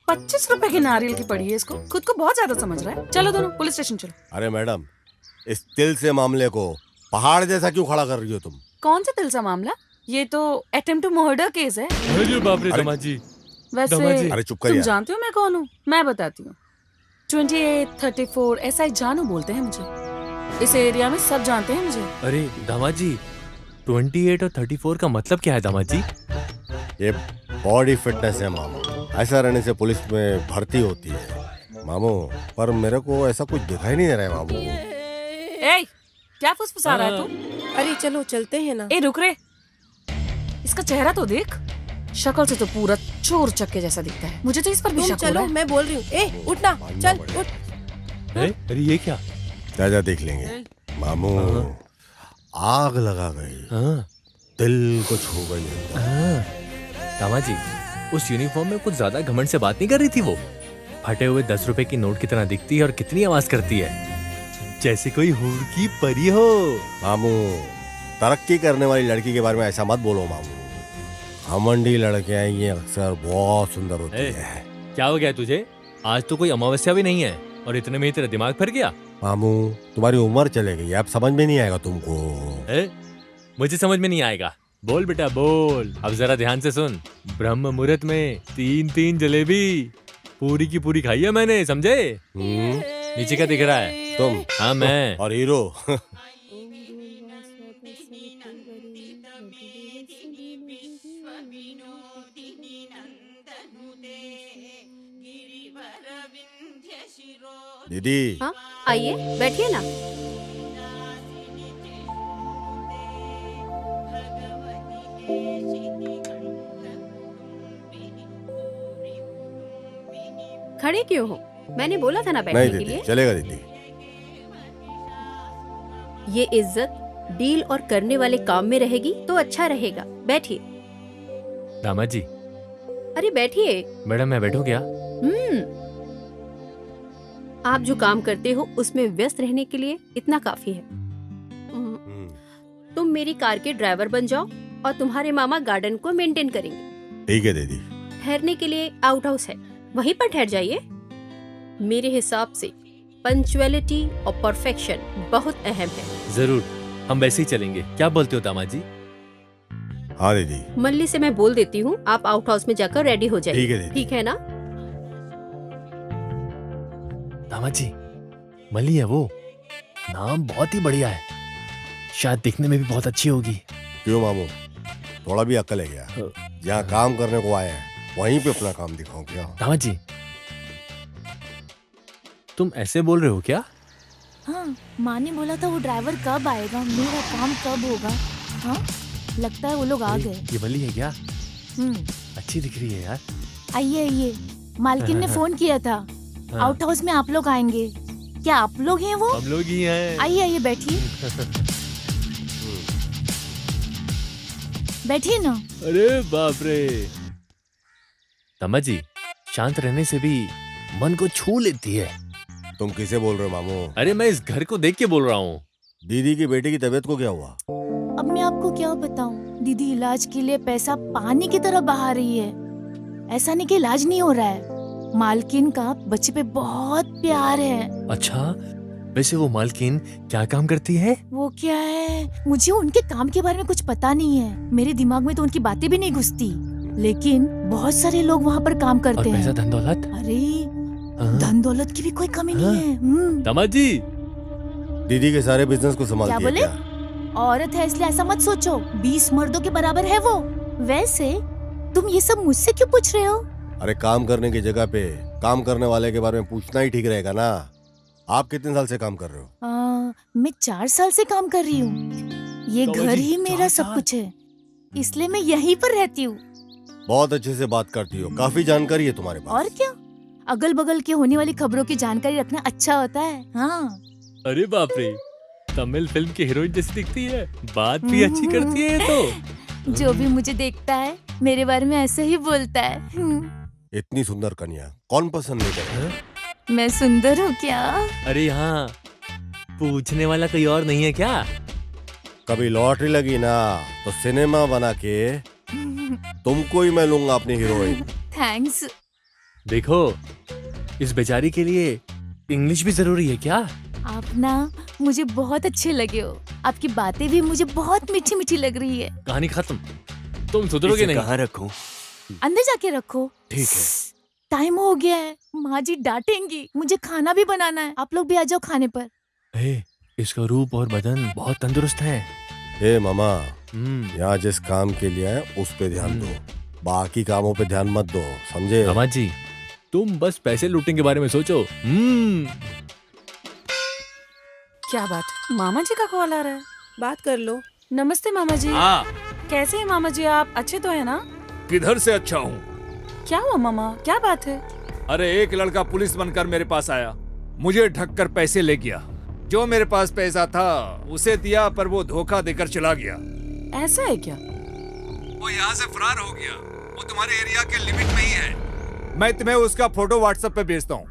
25 रुपए की नारियल की पड़ी है इसको? खुद को बहुत ज्यादा समझ रहा है। चलो दोनों पुलिस स्टेशन चलो। अरे मैडम, इस तिल से मामले को पहाड़ जैसा क्यों खड़ा कर रही हो तुम? कौन सा दिल सा मामला? ये तो अटेम्प्ट टू मर्डर केस है। अरे बाप रे दामाद जी। वैसे अरे चुप कर तुम यार। जानते हो मैं कौन हूँ? मैं बताती हूँ। 28, 34 SI जानू बोलते हैं मुझे। इस एरिया में सब जानते हैं मुझे। अरे दामाद जी, 28 और 34 का मतलब क्या है दामाद जी? ये बॉडी फिटनेस है मामू। ऐसा रहने से पुलिस में भर्ती होती है मामू। पर मेरे को ऐसा कुछ दिखाई नहीं दे रहा है मामू। ए, क्या फुसफुसा रहा है तू? अरे चलो चलते हैं ना। ए रुक रे, इसका चेहरा तो देख। शक्ल से तो पूरा चोर चक्के जैसा दिखता है। मुझे तो इस पर भी तुम शक हो रहा चलो, है। मैं बोल रही हूँ। ए उठना, चल उठ। अरे ये क्या? जा देख लेंगे मामू। आग लगा गई, हाँ। दिल को छू गई। दामाद जी, उस यूनिफॉर्म में कुछ ज्यादा घमंड से बात नहीं कर रही थी वो? फटे हुए 10 रुपए की नोट की तरह दिखती है और कितनी आवाज करती है, जैसे कोई हूर की परी हो। मामू, तरक्की करने वाली लड़की के बारे में ऐसा मत बोलो मामू। घमंडी लड़कियां ये अक्सर बहुत सुंदर होती है। क्या हो गया तुझे? आज तो कोई अमावस्या भी नहीं है और इतने में ही तेरा दिमाग फिर गया। मामू, तुम्हारी उम्र चले गई, अब समझ में नहीं आएगा तुमको। मुझे समझ में नहीं आएगा। बोल बेटा बोल। अब जरा ध्यान से सुन। ब्रह्म मुहूर्त में 3 जलेबी पूरी की पूरी खाई है मैंने, समझे? नीचे क्या दिख रहा है? तुम? हाँ मैं। और हीरो? दीदी। हाँ आइए, बैठिए ना। खड़े क्यों हो? मैंने बोला था ना बैठने नहीं के दीदी, लिए। चलेगा दीदी। ये इज्जत डील और करने वाले काम में रहेगी तो अच्छा रहेगा। बैठिए। दामाद जी। अरे बैठिए। मैडम मैं बैठूं क्या? आप जो काम करते हो उसमें व्यस्त रहने के लिए इतना काफी है। तुम मेरी कार के ड्राइवर बन जाओ और तुम्हारे मामा गार्डन को मेंटेन करेंगे। ठीक है दीदी। ठहरने के लिए आउट हाउस है, वहीं पर ठहर जाइए। मेरे हिसाब से पंक्चुअलिटी और परफेक्शन बहुत अहम है। जरूर, हम वैसे ही चलेंगे। क्या बोलते हो दामाद जी? हाँ दीदी। मल्ली से मैं बोल देती हूँ, आप आउट हाउस में जाकर रेडी हो जाइए। ठीक है दीदी। ठीक है ना? दामाद जी, मल्ली है वो। नाम बहुत ही बढ़िया है, शायद दिखने में भी बहुत अच्छी होगी। क्यों मामू, थोड़ा भी अक्ल है क्या? जहाँ काम करने को आए हैं वहीं पे अपना काम दिखाओ क्या? दामाद जी, तुम ऐसे बोल रहे हो क्या? हाँ, माँ ने बोला था वो ड्राइवर कब आएगा, मेरा काम कब होगा। हाँ लगता है वो लोग आ गए। ये वली है क्या? हम्म, अच्छी दिख रही है यार। आइए आइए, मालकिन ने फोन किया था, आउट हाउस में आप लोग आएंगे। क्या आप लोग हैं वो? हम लोग ही हैं। आइए आइए, बैठिए बैठिए ना। अरे बाप रे। तमा जी, शांत रहने से भी मन को छू लेती है। तुम किसे बोल रहे हो मामू? अरे मैं इस घर को देख के बोल रहा हूँ। दीदी की बेटी की तबीयत को क्या हुआ? अब मैं आपको क्या बताऊं, दीदी इलाज के लिए पैसा पानी की तरह बहा रही है। ऐसा नहीं कि इलाज नहीं हो रहा है, मालकिन का बच्चे पे बहुत प्यार है। अच्छा, वैसे वो मालकिन क्या काम करती है? वो क्या है, मुझे उनके काम के बारे में कुछ पता नहीं है। मेरे दिमाग में तो उनकी बातें भी नहीं घुसती, लेकिन बहुत सारे लोग वहाँ पर काम करते और पैसा हैं। धन दौलत? अरे धन दौलत की भी कोई कमी नहीं है। तमा जी, दीदी के सारे बिजनेस को क्या संभालती है बोले? क्या? औरत है इसलिए ऐसा मत सोचो, 20 मर्दों के बराबर है वो। वैसे तुम ये सब मुझसे क्यों पूछ रहे हो? अरे काम करने की जगह पे काम करने वाले के बारे में पूछना ही ठीक रहेगा ना। आप कितने साल से काम कर रहे हो? मैं 4 साल से काम कर रही हूँ। ये बाबा घर जी, ही मेरा 4 सब साल? कुछ है, इसलिए मैं यहीं पर रहती हूँ। बहुत अच्छे से बात करती हो, काफी जानकारी है तुम्हारे पास। और क्या, अगल बगल के होने वाली खबरों की जानकारी रखना अच्छा होता है। हाँ। अरे बाप रे, तमिल फिल्म की हीरोइन जैसी दिखती है, बात भी अच्छी करती है ये तो। जो भी मुझे देखता है मेरे बारे में ऐसे ही बोलता है। इतनी सुंदर कन्या कौन पसंद नहीं करे? मैं सुंदर हूँ क्या? अरे यहाँ पूछने वाला कोई और नहीं है क्या? कभी लॉटरी लगी ना तो सिनेमा बना के तुमको ही मैं लूंगा अपनी हीरोइन। थैंक्स। देखो, इस बेचारी के लिए इंग्लिश भी जरूरी है क्या? आप ना मुझे बहुत अच्छे लगे हो, आपकी बातें भी मुझे बहुत मीठी मीठी लग रही है। कहानी खत्म, तुम सुधरोगे नहीं। कहाँ रखूं? अंदर जाके रखो। ठीक है। टाइम हो गया है, माँ जी डांटेंगी। मुझे खाना भी बनाना है, आप लोग भी आ जाओ खाने पर। ए, इसका रूप और बदन बहुत तंदुरुस्त है। ए मामा, यहाँ जिस काम के लिए आए उस पे ध्यान दो, बाकी कामों पे ध्यान मत दो, समझे? मामा जी, तुम बस पैसे लूटने के बारे में सोचो। क्या बात, मामा जी का कॉल आ रहा है? बात कर लो। नमस्ते मामा जी। हाँ, कैसे हैं मामा जी आप? अच्छे तो है ना? किधर से अच्छा हूँ? क्या हुआ मामा, क्या बात है? अरे एक लड़का पुलिस बनकर मेरे पास आया, मुझे ढककर पैसे ले गया। जो मेरे पास पैसा था उसे दिया, पर वो धोखा देकर चला गया। ऐसा है क्या? वो यहाँ से फरार हो गया। वो तुम्हारे एरिया के लिमिट में ही है। मैं तुम्हें उसका फोटो व्हाट्सएप पे भेजता हूँ।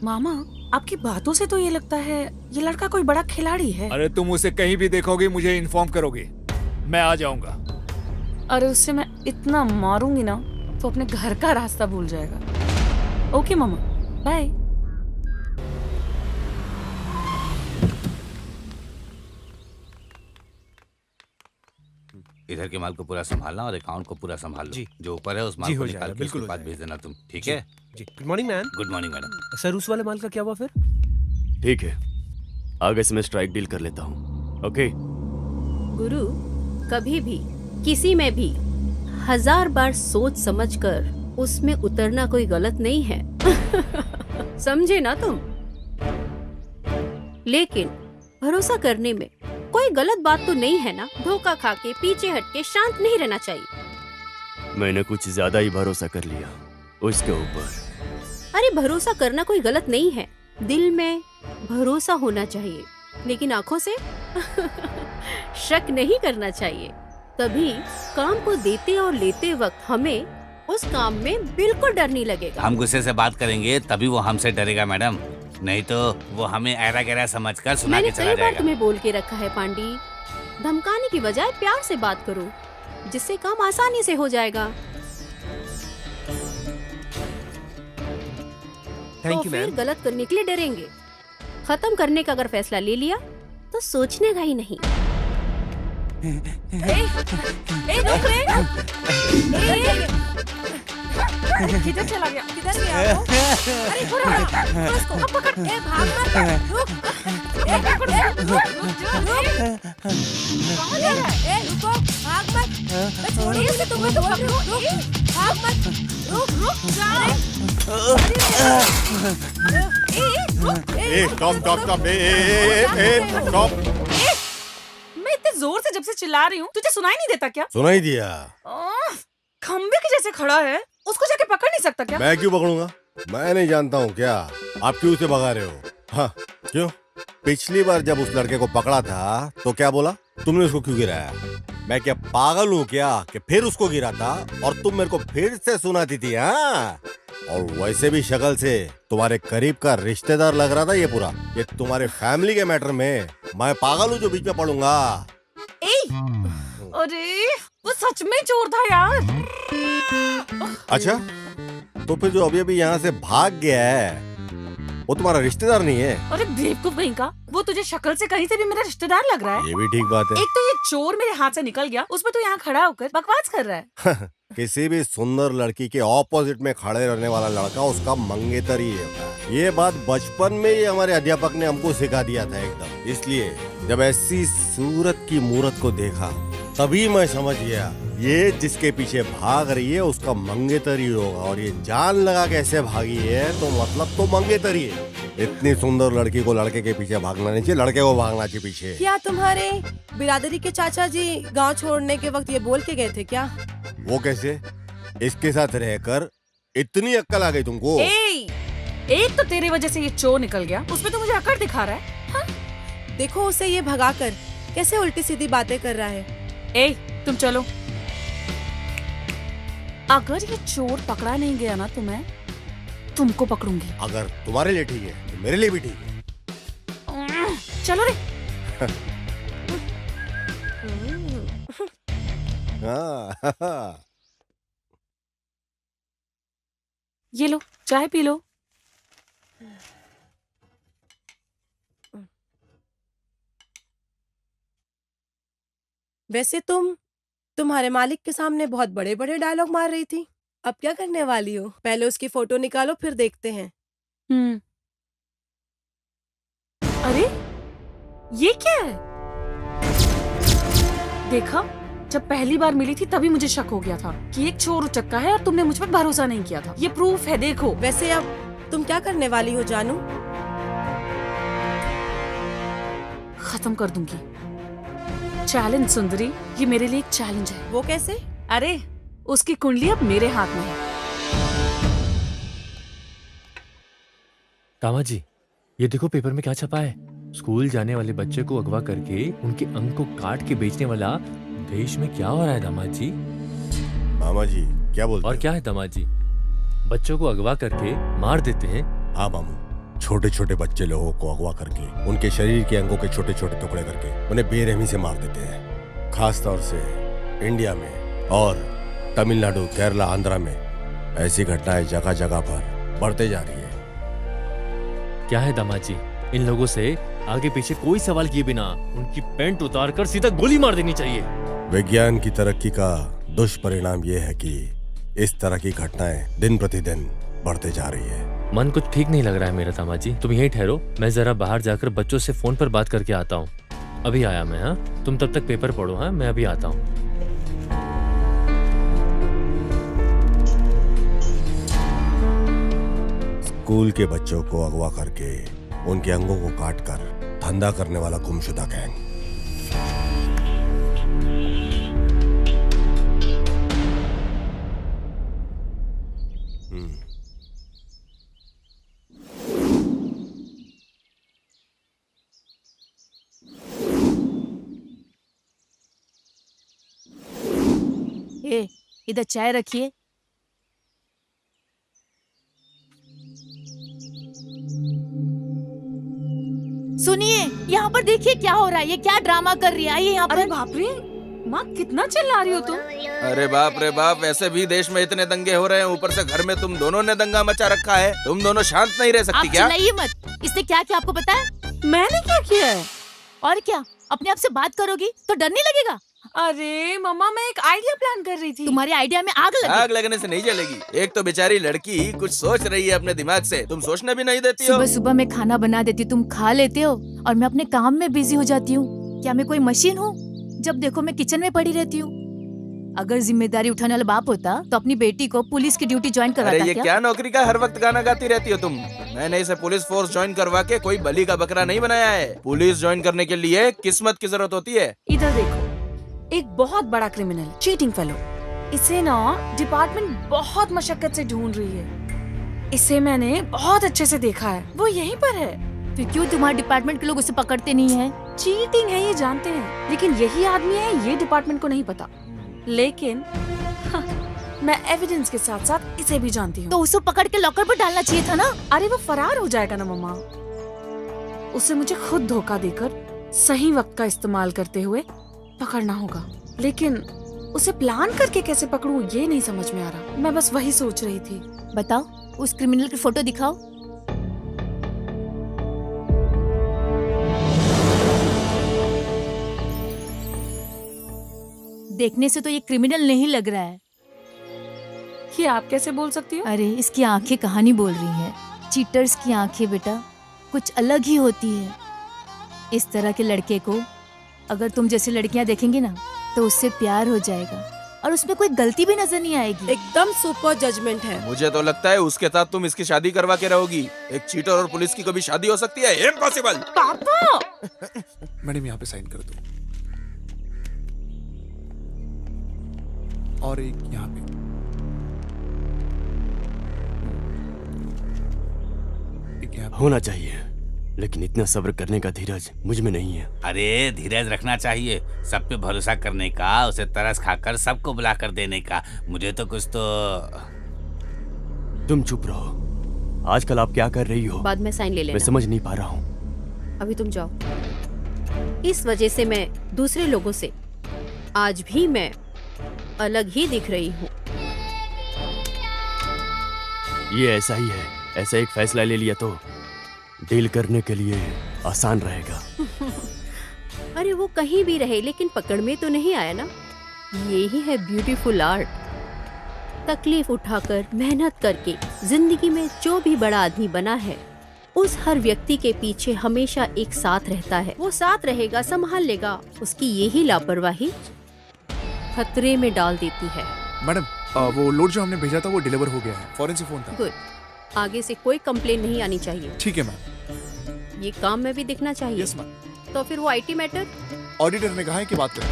मामा, आपकी बातों से तो ये लगता है ये लड़का कोई बड़ा खिलाड़ी है। अरे तुम उसे कहीं भी देखोगे मुझे इन्फॉर्म करोगे, मैं आ जाऊंगा। अरे उससे मैं इतना मारूंगी ना तो अपने घर का रास्ता भूल जाएगा। ओके मामा, बाय। इधर के माल को पूरा संभालना और अकाउंट को पूरा संभाल लो। जी। जो ऊपर है उस माल जी, को हो निकाल जाएगा, के बिल्कुल उसके हो बाद जाएगा। भेज देना तुम, ठीक जी, है? जी। Good morning ma'am. Good morning madam. Sir, उस वाले माल का क्या हुआ फिर? ठीक है, आगे से मैं स्ट्राइक डील कर लेता हूँ। ओके। गुरु, कभी भी किसी में भी 1000 बार सोच समझकर उसमें उतरना कोई गलत नहीं है। समझे ना तुम? लेकिन भरोसा करने में कोई गलत बात तो नहीं है ना? धोखा खा के पीछे हट के शांत नहीं रहना चाहिए। मैंने कुछ ज्यादा ही भरोसा कर लिया उसके ऊपर। अरे भरोसा करना कोई गलत नहीं है, दिल में भरोसा होना चाहिए, लेकिन आंखों से शक नहीं करना चाहिए। तभी काम को देते और लेते वक्त हमें उस काम में बिल्कुल डर नहीं लगेगा। हम गुस्से से बात करेंगे तभी वो हमसे डरेगा मैडम, नहीं तो वो हमें ऐरा गैरा समझकर सुना मैंने के चला कई बार जाएगा। तुम्हें बोल के रखा है पांडी, धमकाने की बजाय प्यार से बात करो, जिससे काम आसानी से हो जाएगा। थैंक तो यू फिर मैम। गलत करने के लिए डरेंगे। खत्म करने का अगर फैसला ले लिया तो सोचने का ही नहीं। रुक रे। किधर चला गया? किधर गया वो? अरे थोड़ा उसको अब पकड़। ए भाग मत, रुक। ए पकड़, रुक। कहाँ जा रहा है? ए रुको, भाग मत। मैं छोड़ूंगी इसे, तुम्हें तो पकड़ूं। भाग मत, रुक जा। Stop stop stop, stop. मैं इतने जोर से जब से चिल्ला रही हूँ, तुझे सुनाई नहीं देता क्या? सुनाई दिया। खंबे के जैसे खड़ा है, उसको जाके पकड़ नहीं सकता क्या? मैं क्यों पकड़ूंगा? मैं नहीं जानता हूँ क्या? आप क्यों उसे भगा रहे हो? हाँ, क्यों? पिछली बार जब उस लड़के को पकड़ा था तो क्या बोला? तुमने उसको क्यों गिराया? मैं क्या पागल हूँ क्या कि फिर उसको गिरा था और तुम मेरे को फिर से सुनाती थी? हाँ, और वैसे भी शक्ल से तुम्हारे करीब का रिश्तेदार लग रहा था ये पूरा। ये तुम्हारे फैमिली के मैटर में मैं पागल हूँ जो बीच में पड़ूंगा? अरे वो सच में चोर था यार। अच्छा, तो फिर जो अभी अभी यहाँ से भाग गया है वो तुम्हारा रिश्तेदार नहीं है? अरे बेवकूफ कहीं का, वो तुझे शक्ल से कहीं से भी मेरा रिश्तेदार लग रहा है। ये भी ठीक बात है। एक तो ये चोर मेरे हाथ से निकल गया, उसमें तो यहाँ खड़ा होकर बकवास कर रहा है। किसी भी सुंदर लड़की के ऑपोजिट में खड़े रहने वाला लड़का उसका मंगेतर ही है। ये बात बचपन में ही हमारे अध्यापक ने हमको सिखा दिया था एकदम। इसलिए जब ऐसी सूरत की मूरत को देखा तभी मैं समझ गया ये जिसके पीछे भाग रही है उसका मंगेतर ही होगा। और ये जान लगा कैसे भागी है तो मतलब तो मंगेतर ही है। इतनी सुंदर लड़की को लड़के के पीछे भागना नहीं चाहिए, लड़के को भागना चाहिए पीछे। क्या तुम्हारे बिरादरी के चाचा जी गांव छोड़ने के वक्त ये बोल के गए थे क्या? वो कैसे? इसके साथ रहकर इतनी अक्ल आ गई तुमको? एक तो तेरी वजह से ये चोर निकल गया, उसमें तो मुझे अकड़ दिखा रहा है। हाँ? देखो उसे ये भगाकर कैसे उल्टी सीधी बातें कर रहा है। तुम चलो। अगर ये चोर पकड़ा नहीं गया ना तो मैं तुमको पकड़ूंगी। अगर तुम्हारे लिए ठीक है तो मेरे लिए भी ठीक है। चलो रे। ये लो चाय पी लो। वैसे तुम्हारे मालिक के सामने बहुत बड़े बड़े डायलॉग मार रही थी, अब क्या करने वाली हो? पहले उसकी फोटो निकालो फिर देखते हैं। अरे ये क्या है? देखा, जब पहली बार मिली थी तभी मुझे शक हो गया था कि एक चोर उचक्का है और तुमने मुझ पर भरोसा नहीं किया था। ये प्रूफ है, देखो। वैसे अब तुम क्या करने वाली हो जानू? खत्म कर दूंगी। चैलेंज सुंदरी, ये मेरे लिए एक चैलेंज है। वो कैसे? अरे उसकी कुंडली अब मेरे हाथ में है। कामा जी, ये देखो पेपर में क्या छपा है। स्कूल जाने वाले बच्चे को अगवा करके उनके अंग को काट के बेचने वाला देश में क्या हो रहा है दामाद जी? मामा जी क्या बोलते? और क्या है दामाद जी? बच्चों को अगवा करके मार देते हैं। हाँ मामू, छोटे छोटे बच्चे लोगों को अगवा करके उनके शरीर के अंगों के छोटे छोटे टुकड़े करके उन्हें बेरहमी से मार देते हैं। खास तौर से इंडिया में और तमिलनाडु, केरला, आंध्रा में ऐसी घटनाएं जगह जगह पर बढ़ते जा रही है। क्या है दामाद जी, इन लोगों से आगे पीछे कोई सवाल किए बिना उनकी पैंट उतार कर सीधा गोली मार देनी चाहिए। विज्ञान की तरक्की का दुष्परिणाम ये है कि इस तरह की घटनाएं दिन प्रतिदिन बढ़ते जा रही है। मन कुछ ठीक नहीं लग रहा है मेरा दामाद जी, तुम यहीं ठहरो, मैं जरा बाहर जाकर बच्चों से फोन पर बात करके आता हूँ। अभी आया मैं। हाँ, तुम तब तक पेपर पढ़ो। हाँ, मैं अभी आता हूँ। स्कूल के बच्चों को अगवा करके उनके अंगों को काटकर धंधा करने वाला गुमशुदा गैंग। इधर चाय रखिए। सुनिए, यहाँ पर देखिए क्या हो रहा है। ये क्या ड्रामा कर रही है? आइए यहाँ पर। अरे बाप रे, माँ कितना चिल्ला रही हो तुम? अरे बाप रे बाप, वैसे भी देश में इतने दंगे हो रहे हैं, ऊपर से घर में तुम दोनों ने दंगा मचा रखा है। तुम दोनों शांत नहीं रह सकती क्या? आप चिल्लाइए मत। इसने क्या किया आपको पता है? मैंने क्या किया है? और क्या, अपने आप से बात करोगी तो डर नहीं लगेगा? अरे मम्मा, मैं एक आइडिया प्लान कर रही थी। तुम्हारे आइडिया में आग लगी। आग लगने से नहीं जलेगी। एक तो बेचारी लड़की कुछ सोच रही है अपने दिमाग से, तुम सोचने भी नहीं देती हो। सुबह सुबह मैं खाना बना देती हूँ, तुम खा लेते हो और मैं अपने काम में बिजी हो जाती हूँ। क्या मैं कोई मशीन हूँ? जब देखो मैं किचन में पड़ी रहती हूँ। अगर जिम्मेदारी उठाने वाला बाप होता तो अपनी बेटी को पुलिस की ड्यूटी ज्वाइन करवाता। अरे ये क्या नौकरी का हर वक्त गाना गाती रहती हो तुम? मैंने इसे पुलिस फोर्स ज्वाइन करवा के कोई बलि का बकरा नहीं बनाया है। पुलिस ज्वाइन करने के लिए किस्मत की जरूरत होती है। इधर देखो, एक बहुत बड़ा क्रिमिनल, चीटिंग फेलो। इसे ना डिपार्टमेंट बहुत मशक्कत से ढूंढ रही है। इसे मैंने बहुत अच्छे से देखा है, वो यहीं पर है। फिर क्यों तुम्हारे डिपार्टमेंट के लोग उसे पकड़ते नहीं हैं? चीटिंग है ये जानते हैं, लेकिन यही आदमी है ये डिपार्टमेंट को नहीं पता। लेकिन मैं एविडेंस के साथ साथ इसे भी जानती हूँ। तो उसे पकड़ के लॉकर पर डालना चाहिए था ना। अरे वो फरार हो जाएगा ना मम्मा। उसे मुझे खुद धोखा देकर सही वक्त का इस्तेमाल करते हुए पकड़ना होगा, लेकिन उसे प्लान करके कैसे पकड़ूं ये नहीं समझ में आ रहा। मैं बस वही सोच रही थी। बताओ, उस क्रिमिनल की फोटो दिखाओ। देखने से तो ये क्रिमिनल नहीं लग रहा है। ये आप कैसे बोल सकती हो? अरे इसकी आंखें कहानी बोल रही हैं। चीटर्स की आंखें बेटा कुछ अलग ही होती है। इस तरह के लड़के को अगर तुम जैसी लड़कियां देखेंगी ना तो उससे प्यार हो जाएगा और उसमें कोई गलती भी नजर नहीं आएगी। एकदम सुपर जजमेंट है। मुझे तो लगता है उसके साथ तुम इसकी शादी करवा के रहोगी। एक चीटर और पुलिस की कभी शादी हो सकती है? इम्पॉसिबल। पापा मैडम यहाँ पे साइन कर दो, और एक यहाँ पे। एक यहाँ पे। होना चाहिए, लेकिन इतना सब्र करने का धीरज मुझ में नहीं है। अरे धीरज रखना चाहिए, सब पे भरोसा करने का, उसे तरस खाकर सबको बुला कर देने का। मुझे तो कुछ तो। तुम चुप रहो। आजकल आप क्या कर रही हो? बाद में साइन ले मैं लेना। समझ नहीं पा रहा हूँ। अभी तुम जाओ। इस वजह से मैं दूसरे लोगों से आज भी मैं अलग ही दिख रही हूँ। ये ऐसा ही है। ऐसा एक फैसला ले लिया तो डील करने के लिए आसान रहेगा। अरे वो कहीं भी रहे, लेकिन पकड़ में तो नहीं आया ना। यही है ब्यूटीफुल आर्ट। तकलीफ उठाकर मेहनत करके जिंदगी में जो भी बड़ा आदमी बना है, उस हर व्यक्ति के पीछे हमेशा एक साथ रहता है। वो साथ रहेगा, संभाल लेगा। उसकी यही लापरवाही खतरे में डाल देती है। मैडम वो लोड जो हमने भेजा था वो डिलीवर हो गया है। फॉरेन से फोन था। गुड। आगे से कोई कंप्लेन नहीं आनी चाहिए। ठीक है मैम। ये काम में भी दिखना चाहिए। Yes ma'am. तो फिर वो आईटी मैटर ऑडिटर ने कहा है कि बात करें।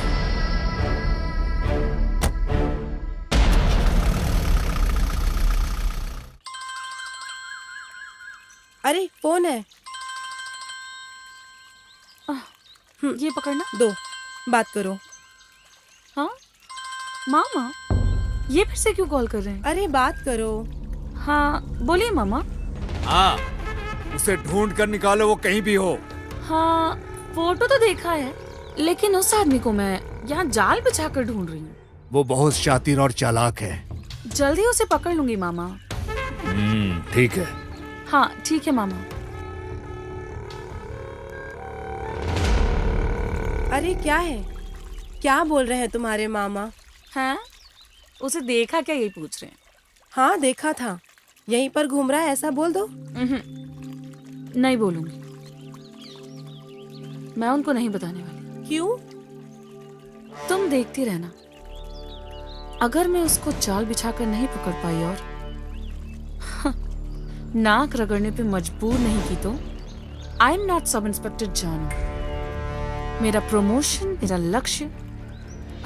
अरे फोन है। ये पकड़ना। दो, बात करो। हाँ मामा, ये फिर से क्यों कॉल कर रहे हैं? अरे बात करो। हाँ बोलिए मामा। हाँ, उसे ढूंढ कर निकालो, वो कहीं भी हो। हाँ फोटो तो देखा है, लेकिन उस आदमी को मैं यहाँ जाल बिछा कर ढूंढ रही हूँ। वो बहुत शातिर और चालाक है। जल्दी उसे पकड़ लूंगी मामा। ठीक है। हाँ ठीक है मामा। अरे क्या है, क्या बोल रहे हैं तुम्हारे मामा? हैं? उसे देखा क्या, यही पूछ रहे हैं। हाँ देखा था, यहीं पर घूम रहा है, ऐसा बोल दो। नहीं बोलूंगी, मैं उनको नहीं बताने वाली। क्यों? तुम देखती रहना। अगर मैं उसको जाल बिछाकर नहीं पकड़ पाई और नाक रगड़ने पे मजबूर नहीं की तो I am not sub inspector जानू। मेरा प्रमोशन, मेरा लक्ष्य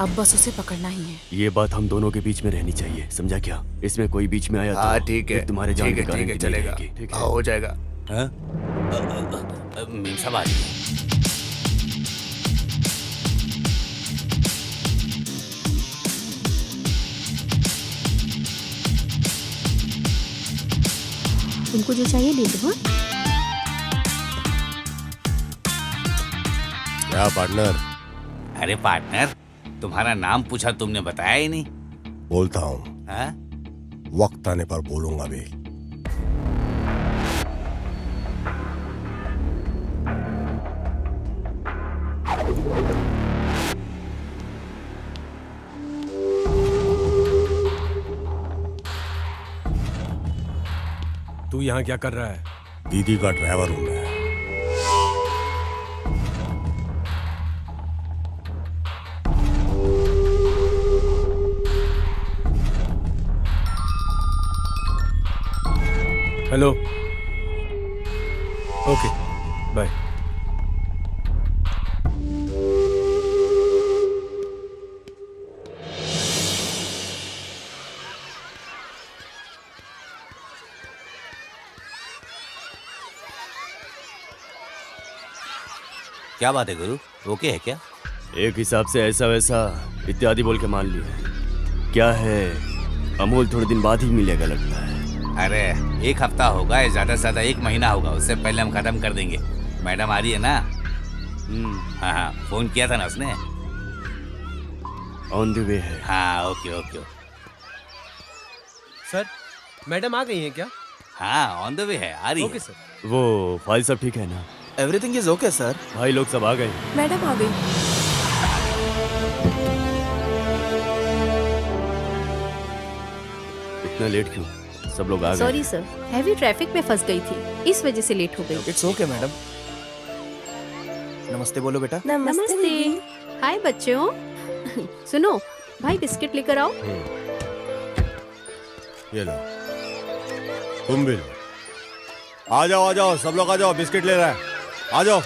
अब बस उसे पकड़ना ही है। ये बात हम दोनों के बीच में रहनी चाहिए, समझा क्या? इसमें कोई बीच में आया तो ठीक है, तुम्हारे जाने ठीक का है, गारंटी चलेगा। नहीं रहेगी, ठीक है? हो जाएगा। मीम साहब आ जाइए। तुमको जो चाहिए ले लो। क्या पार्टनर? अरे पार्टनर, तुम्हारा नाम पूछा, तुमने बताया ही नहीं। बोलता हूँ, हाँ? वक्त आने पर बोलूंगा भी। तू यहाँ क्या कर रहा है? दीदी का ड्राइवर हूं मैं। Hello, okay bye. क्या बात है गुरु, ओके है क्या? एक हिसाब से ऐसा वैसा इत्यादि बोल के मान लिया। क्या है, अमूल थोड़े दिन बाद ही मिलेगा लगता है। अरे 1 हफ्ता होगा या ज्यादा से ज्यादा 1 महीना होगा, उससे पहले हम खत्म कर देंगे। मैडम आ रही है ना? हाँ हाँ, फोन किया था ना उसने। ऑन द वे है। हाँ ओके ओके। सर मैडम आ गई हैं क्या? हाँ ऑन द वे है, आ रही ओके है। सर। वो फाइल सब ठीक है ना? Everything is okay sir. भाई लोग सब आ गए। मैडम आ गई। इतना लेट क्यों? सब लोग आ गए। सॉरी सर, हैवी ट्रैफिक में फंस गई थी, इस वजह से लेट हो गई। It's okay madam. नमस्ते बोलो बेटा। नमस्ते। हाय बच्चों। सुनो भाई, बिस्किट लेकर आओ। ये लो, तुम भी लो। आ जाओ सब लोग आ जाओ, बिस्किट ले रहा है। आ जाओ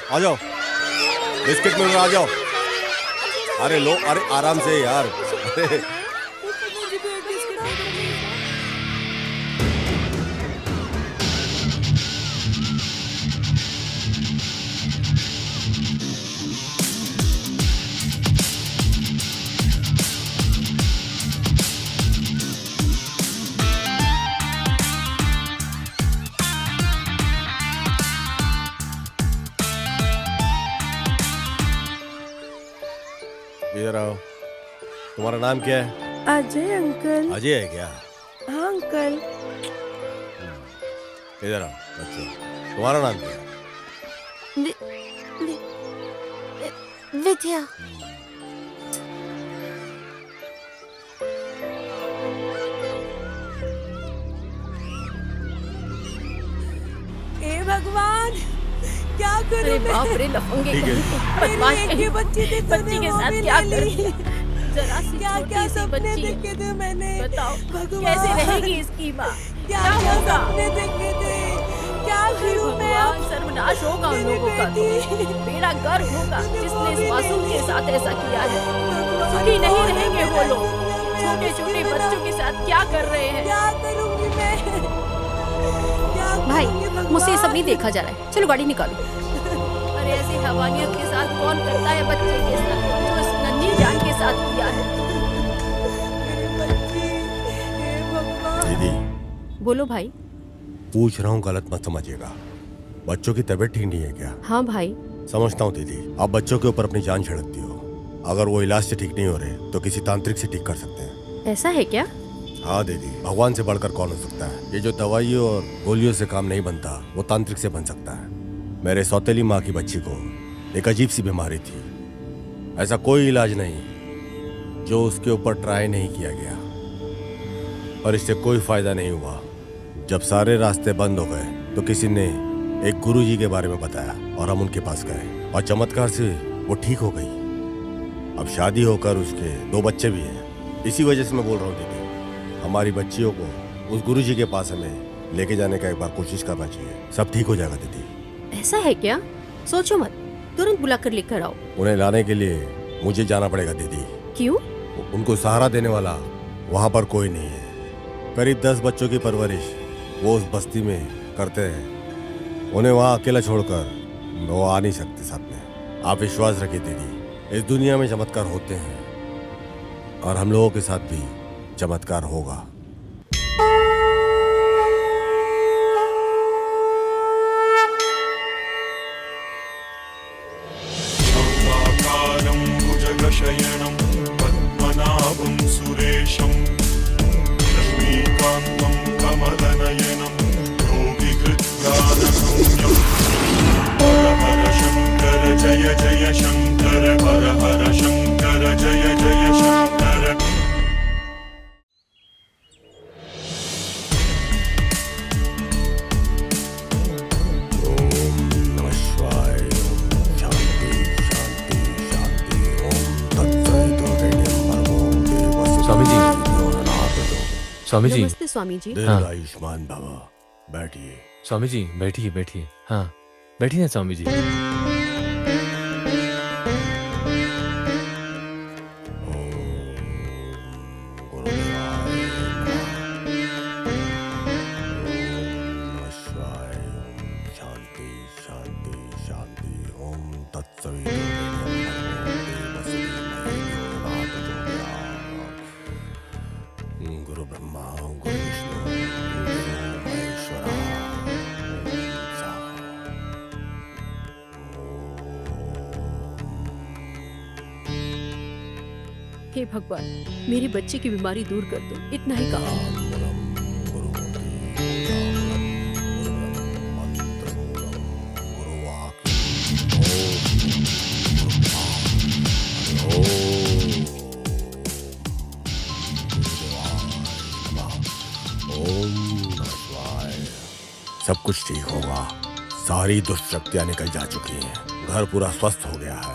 बिस्किट मिल रहा, आ जाओ। अरे लो, अरे आराम से यार। अरे इधर आओ। तुम्हारा नाम क्या है? अजय अंकल। अजय है क्या? हाँ अंकल। इधर आओ बच्चों, तुम्हारा नाम क्या है? विद्या। हे भगवान, क्या करूं अरे मैं? बाप रे, लफंगे ठीक है। बदमाश मेरी एक कहीं। ही बच्ची थी, बच्ची तूने के वो साथ भी क्या ले कर ली। जरा सी क्या छोटी क्या सी सपने बच्ची है। देखे थे मैंने? बताओ भगवान, कैसे रहेगी इसकी माँ? क्या क्या क्या होगा? सपने देखे थे? क्या हे करूं मैं? भगवान, सर्वनाश होगा उन मेरी लोगों का। बेटी। मेरा गर्व होगा जिसने इस वो भी मासूम ले के ली। साथ ऐसा किया है। भगवान, सुखी नहीं कौन है रहेंगे वो मेरा लोग। दुनिया में? छोटे छोटे मुझे बच्चों के साथ क्या कर रहे हैं? क्या करूंगी मैं? क्या भाई, करूंगी भगवान? मुझसे ये सब नहीं देखा जा रहा है, चलो गाड़ी निकालो। अरे ऐसी हैवानियत के साथ कौन करता है बच्चे के साथ, जो इस नन्ही जान के साथ किया है? मेरी बच्ची, हे भगवान। दीदी बोलो भाई। पूछ रहा हूँ, गलत मत समझिएगा। बच्चों की तबीयत ठीक नहीं है क्या? हाँ भाई। समझता हूँ दीदी, आप बच्चों के ऊपर अपनी जान छिड़कती हो। अगर वो इलाज से ठीक नहीं हो रहे तो किसी तांत्रिक से ठीक कर सकते हैं। ऐसा है क्या? हाँ दीदी, भगवान से बढ़कर कौन हो सकता है? ये जो दवाइयों और गोलियों से काम नहीं बनता, वो तांत्रिक से बन सकता है। मेरे सौतेली माँ की बच्ची को एक अजीब सी बीमारी थी। ऐसा कोई इलाज नहीं जो उसके ऊपर ट्राई नहीं किया गया, और इससे कोई फायदा नहीं हुआ। जब सारे रास्ते बंद हो गए तो किसी ने एक गुरुजी के बारे में बताया और हम उनके पास गए, और चमत्कार से वो ठीक हो गई। अब शादी होकर उसके 2 बच्चे भी हैं। इसी वजह से मैं बोल रहा हूँ दीदी, हमारी बच्चियों को उस गुरुजी के पास हमें लेके जाने का एक बार कोशिश करना चाहिए। सब ठीक हो जाएगा दीदी। ऐसा है क्या? सोचो मत, तुरंत बुलाकर लेकर आओ। उन्हें लाने के लिए मुझे जाना पड़ेगा दीदी। क्यों? उनको सहारा देने वाला वहाँ पर कोई नहीं है। करीब 10 बच्चों की परवरिश वो उस बस्ती में करते हैं। उन्हें वहाँ अकेला छोड़कर वो आ नहीं सकते साथ में। आप विश्वास रखिए दीदी, इस दुनिया में चमत्कार होते हैं, और हम लोगों के साथ भी चमत्कार होगा। अवताकारं भुजगशयनं पद्मनाभं सुरेशं लक्ष्मीकान्तं कमलनयनं योगिकृत्यानसंज्ञं हर हर शङ्कर जय जय शङ्कर हर हर शङ्कर जय जय शङ्कर। ओम नमः शिवाय। ओम शांति शांति शांति। ओम तत्सवितुर्वरेण्यं भर्गो देवस्य स्वामी जी। धीमहि यो न प्रचोदयात्। स्वामी जी। नमस्ते स्वामी जी। दीर्घायुष्मान भव। बैठिए। स्वामी जी बैठिए बैठिए। हाँ बैठिए ना स्वामी जी। शांति शांति शांति। ओम तत्सवितुर्वरेण्यं गुरु ब्रह्मा गुरु विष्णु गुरु महेश्वरा। हे भगवान, मेरी बच्ची की बीमारी दूर कर दो, इतना ही कहा। सब कुछ ठीक होगा। सारी दुष्शक्तियां निकल जा चुकी हैं। घर पूरा स्वस्थ हो गया है।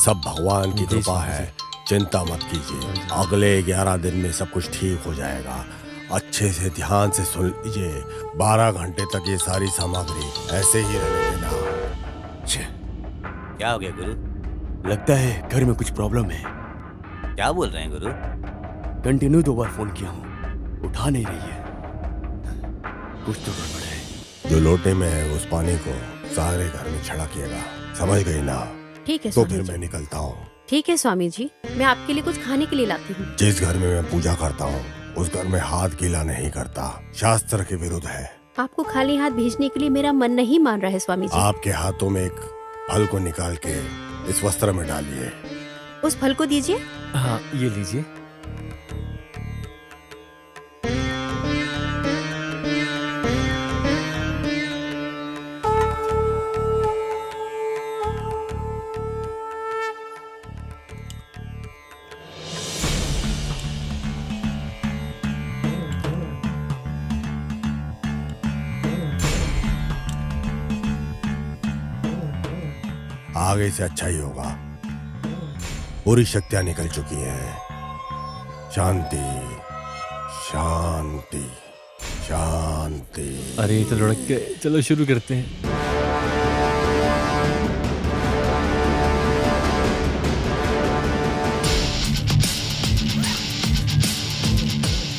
सब भगवान की कृपा है। चिंता मत कीजिए, अगले 11 दिन में सब कुछ ठीक हो जाएगा। अच्छे से ध्यान से सुन लीजिए। 12 घंटे तक ये सारी सामग्री ऐसे ही रहने देना। क्या हो गया गुरु? लगता है घर में कुछ प्रॉब्लम है। क्या बोल रहे हैं गुरु? कंटिन्यू 2 बार फोन किया हूँ, उठा नहीं रही है। कुछ तो गड़बड़ है। जो लोटे में है उस पानी को सारे घर में छिड़किएगा, समझ गई ना? ठीक है तो स्वामी फिर जी। मैं निकलता हूँ। ठीक है स्वामी जी, मैं आपके लिए कुछ खाने के लिए लाती हूँ। जिस घर में मैं पूजा करता हूँ उस घर में हाथ गीला नहीं करता, शास्त्र के विरुद्ध है। आपको खाली हाथ भेजने के लिए मेरा मन नहीं मान रहा है स्वामी जी। आपके हाथों में एक फल को निकाल के इस वस्त्र में डालिए। उस फल को दीजिए। हाँ, ये लीजिए। आगे से अच्छा ही होगा। पूरी शक्तियां निकल चुकी हैं। शांति शांति शांति। अरे ये तो लुढ़क गए। चलो शुरू करते हैं।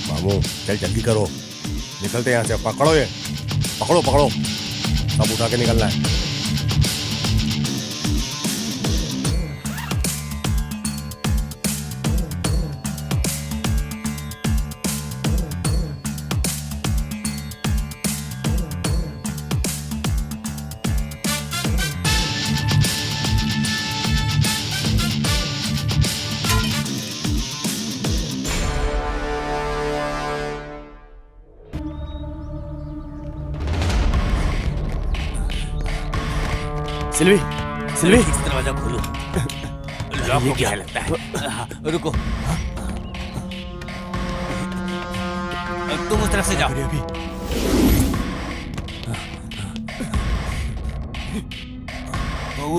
मामू चल जल्दी करो, निकलते हैं यहाँ से। पकड़ो ये, पकड़ो पकड़ो, सब उठा के निकलना है। सिल्वी, सिल्वी, इस दरवाजा खोलो। लॉक हो गया है लगता है। हाँ, रुको, तुम उस तरफ से जाओ। अभी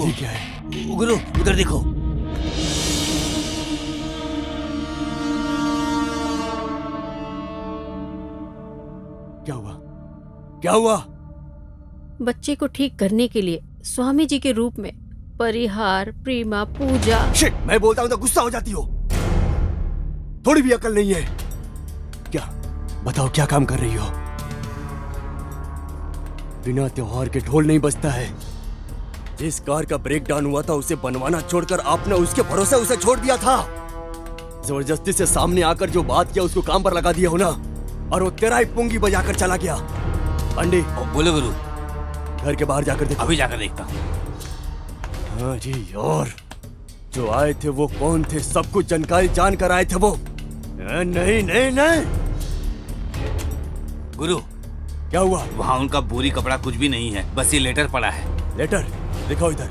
ये क्या है? गुरु उधर देखो। क्या हुआ? क्या हुआ? बच्चे को ठीक करने के लिए स्वामी जी के रूप में परिहार, प्रेमा, पूजा। शिट, मैं बोलता हूं तो गुस्सा हो जाती हो। थोड़ी भी अकल नहीं है क्या? बताओ क्या काम कर रही हो? बिना त्योहार के ढोल नहीं बजता है। जिस कार का ब्रेक डाउन हुआ था उसे बनवाना छोड़कर आपने उसके भरोसे उसे छोड़ दिया था। जबरदस्ती से सामने आकर जो बात किया उसको काम पर लगा दिया हो ना, और वो तेरा ही पुंगी बजाकर चला गया। अंडे बोलो गुरु। घर के बाहर जाकर देखो। अभी जाकर देखता हूँ। हाँ जी, और जो आए थे वो कौन थे? सब कुछ जानकारी जानकर आए थे वो। नहीं नहीं नहीं। गुरु क्या हुआ? वहाँ उनका बोरी कपड़ा कुछ भी नहीं है, बस ये लेटर पड़ा है। लेटर दिखाओ इधर।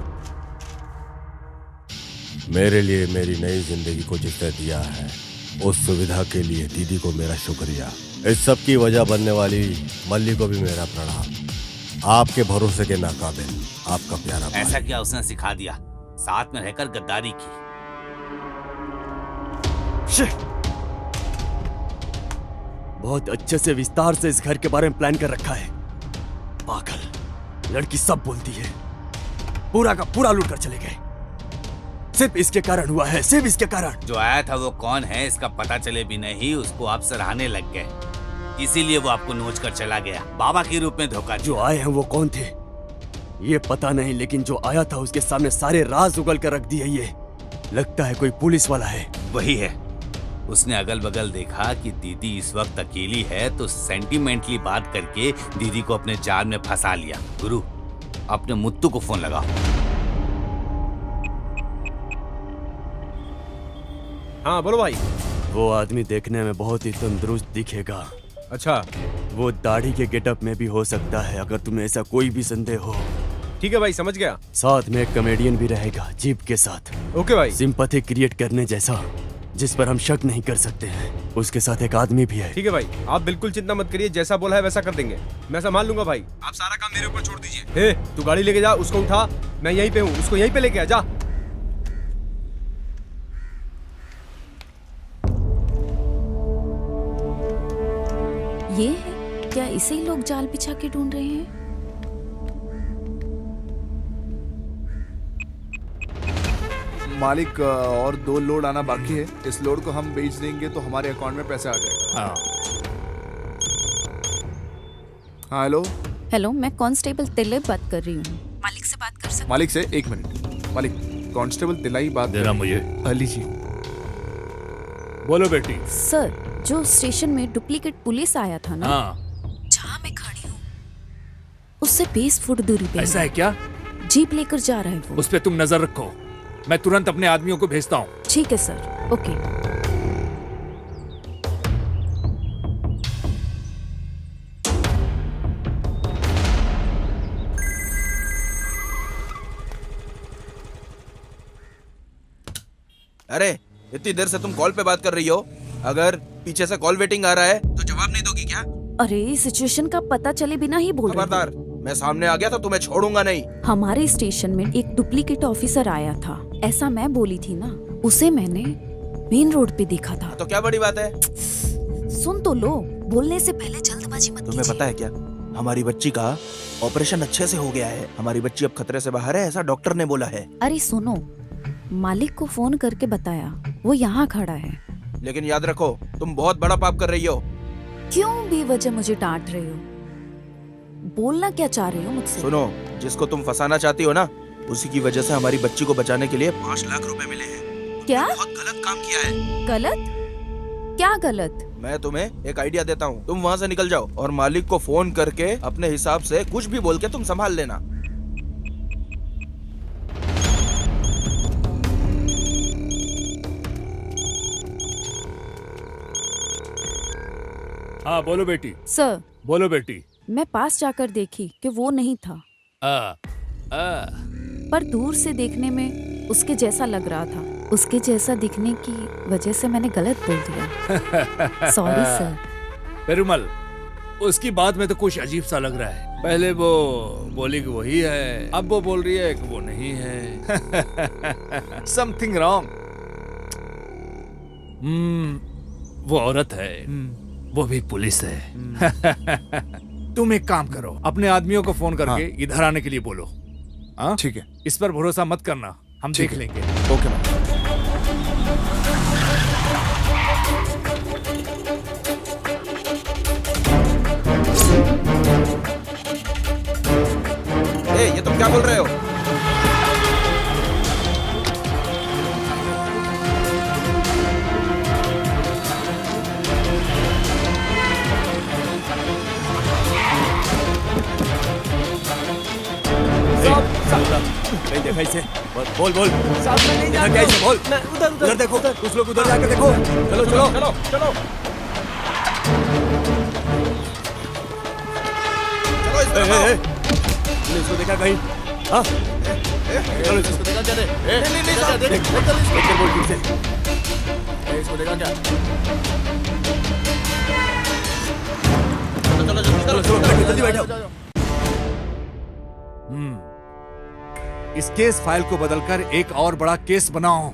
मेरे लिए मेरी नई जिंदगी को जिसने दिया है उस सुविधा के लिए दीदी को मेरा शुक्रिया। इस सब की वजह बनने वाली मल्ली को भी मेरा प्रणाम। आपके भरोसे के नाकाबिल आपका प्यारा भाई। ऐसा क्या उसने सिखा दिया? साथ में रहकर गद्दारी की। बहुत अच्छे से विस्तार से इस घर के बारे में प्लान कर रखा है। पागल लड़की सब बोलती है, पूरा का पूरा लूट कर चले गए। सिर्फ इसके कारण हुआ है, सिर्फ इसके कारण। जो आया था वो कौन है इसका पता चले भी नहीं, उसको आप सराहने लग गए, इसीलिए वो आपको नोच कर चला गया, बाबा के रूप में धोखा दिया। जो आए हैं वो कौन थे ये पता नहीं, लेकिन जो आया था उसके सामने सारे राज उगल कर रख दिए। ये लगता है कोई पुलिस वाला है। वही है। उसने अगल बगल देखा कि दीदी इस वक्त अकेली है तो सेंटिमेंटली बात करके दीदी को अपने जाल में फंसा लिया। गुरु, अपने मुत्तू को फोन लगाओ। हाँ बोलो भाई। वो आदमी देखने में बहुत ही तंदुरुस्त दिखेगा। अच्छा, वो दाढ़ी के गेटअप में भी हो सकता है, अगर तुम्हें ऐसा कोई भी संदेह हो। ठीक है भाई, समझ गया। साथ में एक कॉमेडियन भी रहेगा जीप के साथ। ओके भाई। सिंपैथी क्रिएट करने जैसा, जिस पर हम शक नहीं कर सकते हैं। उसके साथ एक आदमी भी है। ठीक है भाई, आप बिल्कुल चिंता मत करिए, जैसा बोला है वैसा कर देंगे। मैं संभाल लूंगा भाई, आप सारा काम मेरे ऊपर छोड़ दीजिए। हे, तू गाड़ी लेके जा, उसको उठा, मैं यहीं पे हूँ, उसको यहीं पे लेके आ जा। ये है क्या? इसे ही लोग जाल बिछा के ढूंढ रहे हैं। मालिक, और 2 लोड आना बाकी है। इस लोड को हम बेच देंगे तो हमारे अकाउंट में पैसा आ जाएगा। हाँ हेलो। हेलो, मैं कांस्टेबल तिलक बात कर रही हूँ। मालिक से बात कर सकते? मालिक से 1 मिनट। मालिक, कांस्टेबल तिलाई बात देना मुझे। अली जी। बोलो बेटी। सर, जो स्टेशन में डुप्लीकेट पुलिस आया था ना, हाँ, जहाँ मैं खड़ी हूँ उससे 20 फुट दूरी पे ऐसा है क्या? जीप लेकर जा रहा है वो। उस पे तुम नजर रखो, मैं तुरंत अपने आदमियों को भेजता हूँ। ठीक है सर, ओके। अरे इतनी देर से तुम कॉल पे बात कर रही हो, अगर पीछे से कॉल वेटिंग आ रहा है तो जवाब नहीं दोगी क्या? अरे सिचुएशन का पता चले बिना ही बोल रही हूँ। खबरदार, मैं सामने आ गया तो तुम्हें छोड़ूंगा नहीं। हमारे स्टेशन में एक डुप्लीकेट ऑफिसर आया था, ऐसा मैं बोली थी ना। उसे मैंने मेन रोड पे देखा था। तो क्या बड़ी बात है? सुन तो लो, बोलने से पहले जल्दबाजी मत तुम्हें पता है क्या, हमारी बच्ची का ऑपरेशन अच्छे से हो गया है। हमारी बच्ची अब खतरे से बाहर है, ऐसा डॉक्टर ने बोला है। अरे सुनो, मालिक को फोन करके बताया, वो यहाँ खड़ा है। लेकिन याद रखो, तुम बहुत बड़ा पाप कर रही हो। क्यों बेवजह मुझे डांट रहे हो? बोलना क्या चाह रहे हो मुझसे? सुनो, जिसको तुम फंसाना चाहती हो ना, उसी की वजह से हमारी बच्ची को बचाने के लिए 5 लाख रुपए मिले हैं। क्या? बहुत गलत काम किया है। गलत? क्या गलत? मैं तुम्हें एक आइडिया देता हूँ, तुम वहाँ से निकल जाओ और मालिक को फोन करके अपने हिसाब से कुछ भी बोल के तुम संभाल लेना। हाँ बोलो बेटी। सर, बोलो बेटी। मैं पास जाकर देखी कि वो नहीं था। पर दूर से देखने में उसके जैसा लग रहा था। उसके जैसा दिखने की वजह से मैंने गलत बोल दिया। Sorry sir. पेरुमल, उसकी बात में तो कुछ अजीब सा लग रहा है। पहले वो बोली कि वही है, अब वो बोल रही है कि वो नहीं है। Something wrong. वो औरत है, वो भी पुलिस है। तुम एक काम करो, अपने आदमियों को फोन करके इधर आने के लिए बोलो। हाँ ठीक है। इस पर भरोसा मत करना, हम देख लेंगे। ओके। ये तुम क्या बोल रहे हो? नहीं देखा इसे। बोल बोल। देखा क्या इसे? बोल। उधर देखो, कुछ लोग उधर जाकर देखो। चलो चलो चलो चलो तुमने इसको देखा कहीं? हाँ चलो इसको देखा क्या? देख बोल ठीक से। इसको देखा क्या? चलो जल्दी बैठो। इस केस फाइल को बदलकर एक और बड़ा केस बनाओ।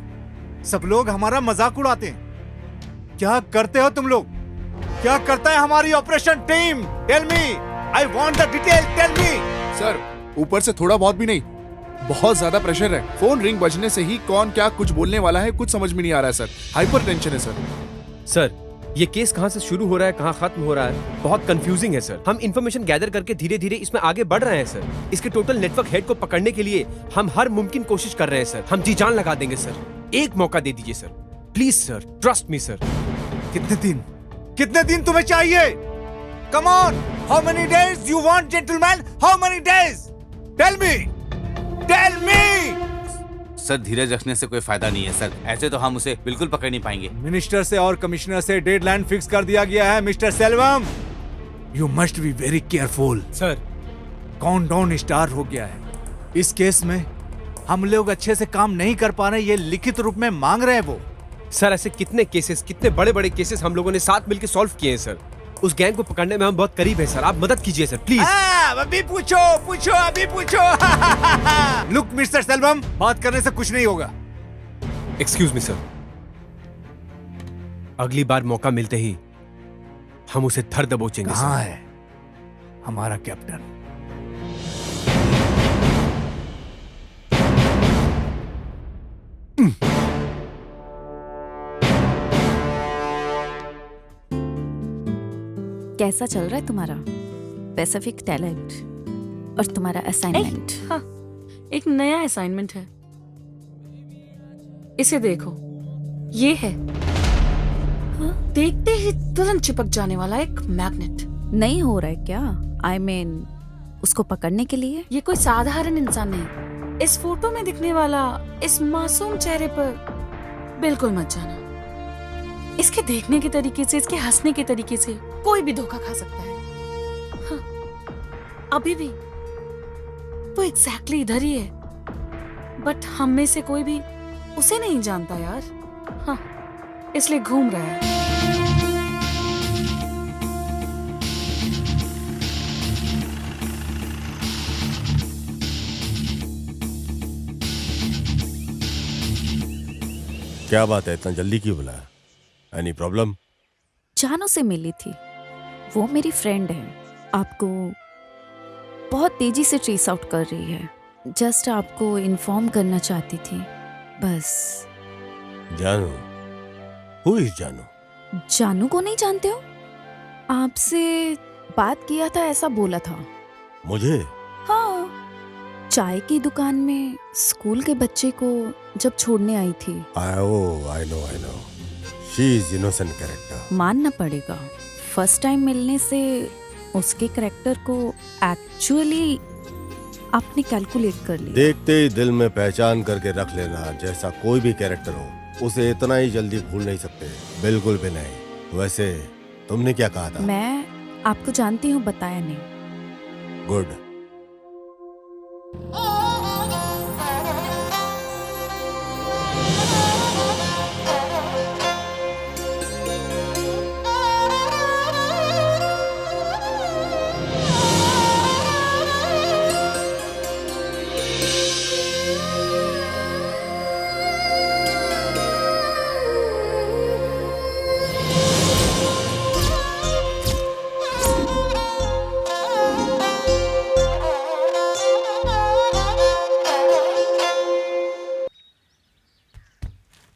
सब लोग हमारा मजाक उड़ाते हैं। क्या करते हो तुम लोग? क्या करता है हमारी operation team? Tell me, I want the detail, tell me. Sir, ऊपर से थोड़ा बहुत भी नहीं, बहुत ज्यादा प्रेशर है। फोन रिंग बजने से ही कौन क्या कुछ बोलने वाला है कुछ समझ में नहीं आ रहा है सर। हाइपर टेंशन है सर। सर ये केस कहाँ से शुरू हो रहा है कहाँ खत्म हो रहा है बहुत कंफ्यूजिंग है सर। हम इंफॉर्मेशन गैदर करके धीरे धीरे इसमें आगे बढ़ रहे हैं सर। इसके टोटल नेटवर्क हेड को पकड़ने के लिए हम हर मुमकिन कोशिश कर रहे हैं सर। हम जी जान लगा देंगे सर। एक मौका दे दीजिए sir please sir, trust me sir. कितने दिन तुम्हें चाहिए? Come on, how many days you want gentleman? How many days? Tell me. Sir धीरज रखने से कोई फायदा नहीं है सर, ऐसे तो हम उसे बिल्कुल पकड़ नहीं पाएंगे। मिनिस्टर से और कमिश्नर से डेडलाइन फिक्स कर दिया गया है mister Selvam. You must be very careful. Sir countdown start हो गया है। इस केस में हम लोग अच्छे से काम नहीं कर पा रहे, ये लिखित रूप में मांग रहे हैं वो। सर ऐसे कितने केसेस, कितने बड़े बड़े केसेस हम लोगों ने साथ मिलकर सॉल्व किए हैं सर। उस गैंग को पकड़ने में हम बहुत करीब हैं सर। आप मदद कीजिए सर प्लीज। अभी पूछो अभी पूछो। लुक मिस्टर सेल्वम, बात करने से कुछ नहीं होगा। एक्सक्यूज मी सर, अगली बार मौका मिलते ही हम उसे धर दबोचेंगे। कहाँ है हमारा कैप्टन? कैसा चल रहा है तुम्हारा पैसिफिक टैलेंट और तुम्हारा असाइनमेंट? हाँ, एक नया असाइनमेंट है, इसे देखो। ये है देखते ही तुरंत चिपक जाने वाला एक मैग्नेट। नहीं हो रहा है क्या? I mean, उसको पकड़ने के लिए? ये कोई साधारण इंसान नहीं। इस फोटो में दिखने वाला इस मासूम चेहरे पर बिल्कुल मत जाना। इसके देखने के तरीके से, इसके हंसने के तरीके से कोई भी धोखा खा सकता है। हाँ, अभी भी वो एग्जैक्टली इधर ही है, बट हम में से कोई भी उसे नहीं जानता यार। हाँ, इसलिए घूम रहा है। क्या बात है, इतना जल्दी क्यों बुलाया? Any problem? जानू से मिली थी, वो मेरी फ्रेंड है, आपको बहुत तेजी से ट्रेस आउट कर रही है। जस्ट आपको इन्फॉर्म करना चाहती थी बस। जानू? हु इज जानू? जानू को नहीं जानते हो? आपसे बात किया था ऐसा बोला था। मुझे? हाँ, चाय की दुकान में स्कूल के बच्चे को जब छोड़ने आई थी। I know she is innocent character. मानना पड़ेगा, फर्स्ट टाइम मिलने से उसके कैरेक्टर को एक्चुअली आपने कैलकुलेट कर लिया। देखते ही दिल में पहचान करके रख लेना। जैसा कोई भी कैरेक्टर हो उसे इतना ही जल्दी भूल नहीं सकते, बिल्कुल भी नहीं। वैसे तुमने क्या कहा था? मैं आपको जानती हूँ, बताया नहीं। गुड।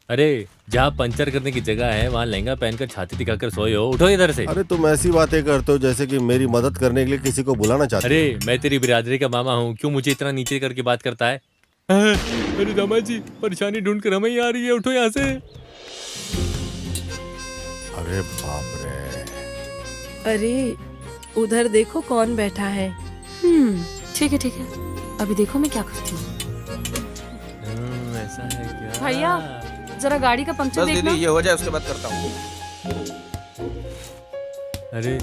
अरे जहाँ पंचर करने की जगह है वहाँ लहंगा पहनकर छाती दिखाकर सोए हो। उठो इधर से। अरे तुम ऐसी बातें करते हो जैसे कि मेरी मदद करने के लिए किसी को बुलाना चाहते हो। अरे मैं तेरी बिरादरी का मामा हूँ, क्यों मुझे इतना नीचे करके बात करता है? अरे दामा जी, परेशानी ढूंढ कर हमें ही आ रही है, उठो यहाँ से। अरे बाप रे। अरे उधर देखो कौन बैठा है। ठीक है, अभी देखो मैं क्या करती हूँ। ऐसा है क्या? भैया जरा गाड़ी का पंक्चर बस देखना। दीदी ये हो जाए उसके बाद करता हूँ। अरे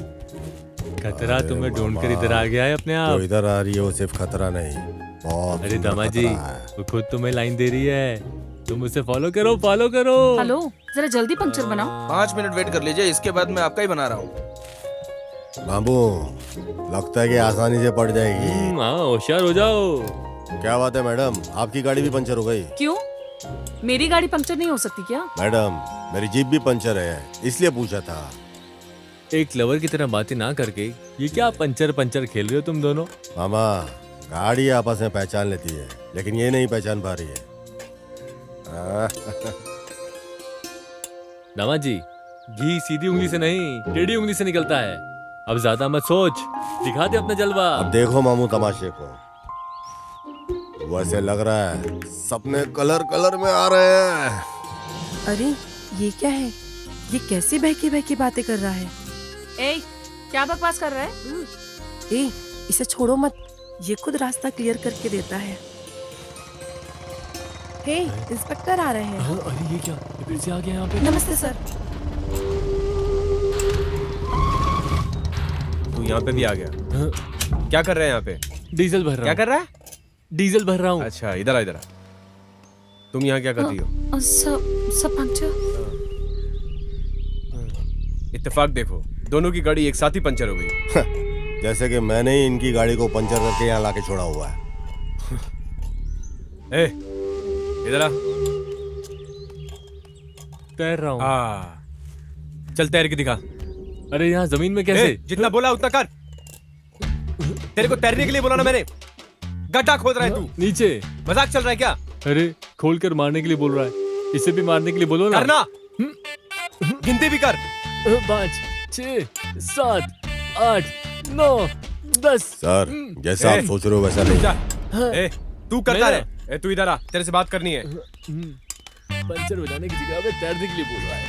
खतरा तुम्हें ढूंढ कर इधर आ गया है अपने आप। तो इधर आ रही है वो सिर्फ खतरा नहीं, बहुत अरे सुंदर दामा जी, खतरा है। वो खुद तुम्हें लाइन दे रही है, तुम उसे फॉलो करो। हेलो, जरा जल्दी पंक्चर बनाओ। 5 मिनट वेट कर लीजिए, इसके बाद मैं आपका ही बना रहा हूँ। बाबू लगता है कि आसानी से पड़ जाएगी। हाँ, होशियार हो जाओ। क्या बात है मैडम, आपकी गाड़ी भी पंचर हो गई? क्यों, मेरी गाड़ी पंक्चर नहीं हो सकती क्या? मैडम मेरी जीप भी पंचर है, इसलिए पूछा था। एक लवर की तरह बातें ना करके ये क्या पंचर खेल रहे हो तुम दोनों? मामा गाड़ी आपस में पहचान लेती है, लेकिन ये नहीं पहचान पा रही है। दामाद जी, घी सीधी उंगली से नहीं टेढ़ी उंगली से निकलता है। अब ज्यादा मत सोच, दिखा दे अपना जलवा। अब देखो मामू तमाशे को। वैसे लग रहा है सपने कलर कलर में आ रहे हैं। अरे ये क्या है? ये कैसे बहकी बहकी बातें कर रहा है? ए, क्या बकवास कर रहा है? ए, इसे छोड़ो मत, ये खुद रास्ता क्लियर करके देता है। हे, इंस्पेक्टर आ रहे हैं। अरे ये क्या, ये फिर से आ गया यहाँ पे। नमस्ते सर। तू यहाँ पे भी आ गया? क्या कर रहा है यहाँ पे? डीजल भर रहा क्या हूँ। कर रहा है? डीजल भर रहा हूँ। अच्छा, इधर आ, इधर आ। तुम यहाँ क्या कर रही हो? सब पंक्चर। इत्तेफाक देखो, दोनों की गाड़ी एक साथ ही पंचर हो गई। जैसे कि मैंने ही इनकी गाड़ी को पंचर करके यहाँ लाके छोड़ा हुआ है। ए, इधर आ। तैर रहा हूँ। चल तैर के दिखा। अरे यहाँ जमीन में कैसे? जितना बोला उतना कर। तेरे को तैरने के लिए बोला ना मैंने। गड्ढा खोद रहा है तू। नीचे मजाक चल रहा है क्या? अरे खोल कर मारने के लिए बोल रहा है, इसे भी मारने के लिए बोलो ना। करना। गिनती भी कर। 5, 6, 7, 8, 9, 10। सर, जैसा आप सोच रहे हो वैसा नहीं। ए, तू करता रहे। तू इधर आ, तेरे से बात करनी है। पंचर बजाने की जगह पे तैरने के लिए बोल रहा है।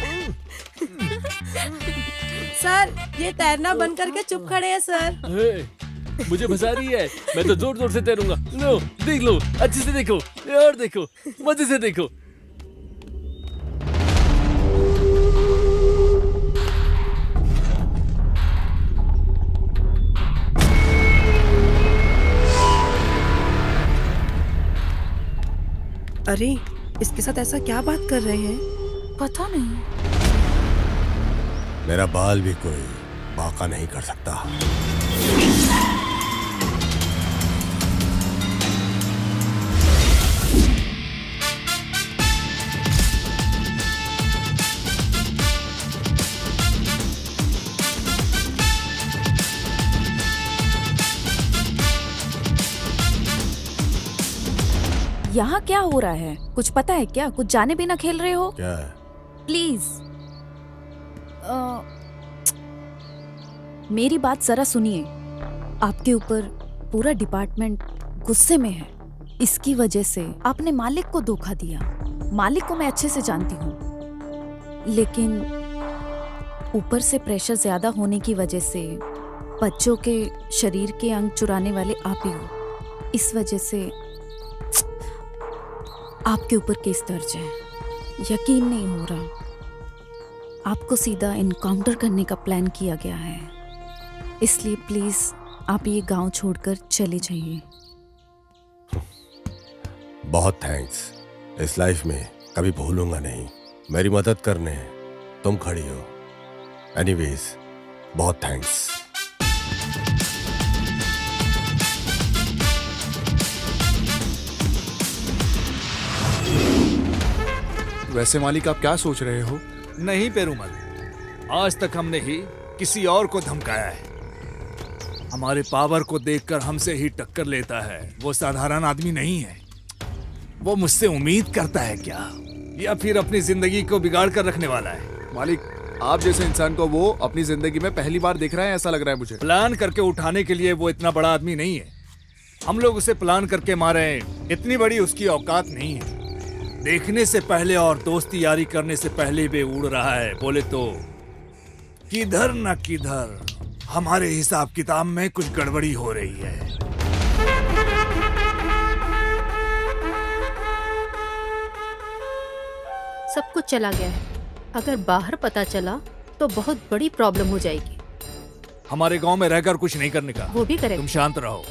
सर, ये तैरना बंद करके चुप खड़े हैं सर। मुझे फंसा रही है, मैं तो जोर जोर से तैरूंगा। लो, देख लो, अच्छे से देखो, और देखो, मजे से देखो। अरे, इसके साथ ऐसा क्या बात कर रहे हैं? पता नहीं। मेरा बाल भी कोई बाका नहीं कर सकता। यहाँ क्या हो रहा है? कुछ पता है क्या? कुछ जाने बिना खेल रहे हो? क्या? प्लीज मेरी बात जरा सुनिए। आपके ऊपर पूरा डिपार्टमेंट गुस्से में है। इसकी वजह से आपने मालिक को धोखा दिया। मालिक को मैं अच्छे से जानती हूँ, लेकिन ऊपर से प्रेशर ज्यादा होने की वजह से बच्चों के शरीर के अंग चुराने वाले आप ही हो। इस वजह से आपके ऊपर केस दर्ज है। यकीन नहीं हो रहा। आपको सीधा इनकाउंटर करने का प्लान किया गया है, इसलिए प्लीज आप ये गांव छोड़कर चले जाइए। बहुत थैंक्स। इस लाइफ में कभी भूलूंगा नहीं। मेरी मदद करने तुम खड़ी हो। एनीवेज, बहुत थैंक्स। वैसे मालिक, आप क्या सोच रहे हो? नहीं पेरूमल, आज तक हमने ही किसी और को धमकाया है। हमारे पावर को देखकर हमसे ही टक्कर लेता है। वो साधारण आदमी नहीं है। वो मुझसे उम्मीद करता है क्या, या फिर अपनी जिंदगी को बिगाड़ कर रखने वाला है? मालिक, आप जैसे इंसान को वो अपनी जिंदगी में पहली बार देख रहा है, ऐसा लग रहा है मुझे। प्लान करके उठाने के लिए वो इतना बड़ा आदमी नहीं है। हम लोग उसे प्लान करके मारे, इतनी बड़ी उसकी औकात नहीं है। देखने से पहले और दोस्ती यारी करने से पहले भी उड़ रहा है। बोले तो किधर न किधर हमारे हिसाब किताब में कुछ गड़बड़ी हो रही है। सब कुछ चला गया है। अगर बाहर पता चला तो बहुत बड़ी प्रॉब्लम हो जाएगी। हमारे गांव में रहकर कुछ नहीं करने का। वो भी करेक्ट। तुम शांत रहो।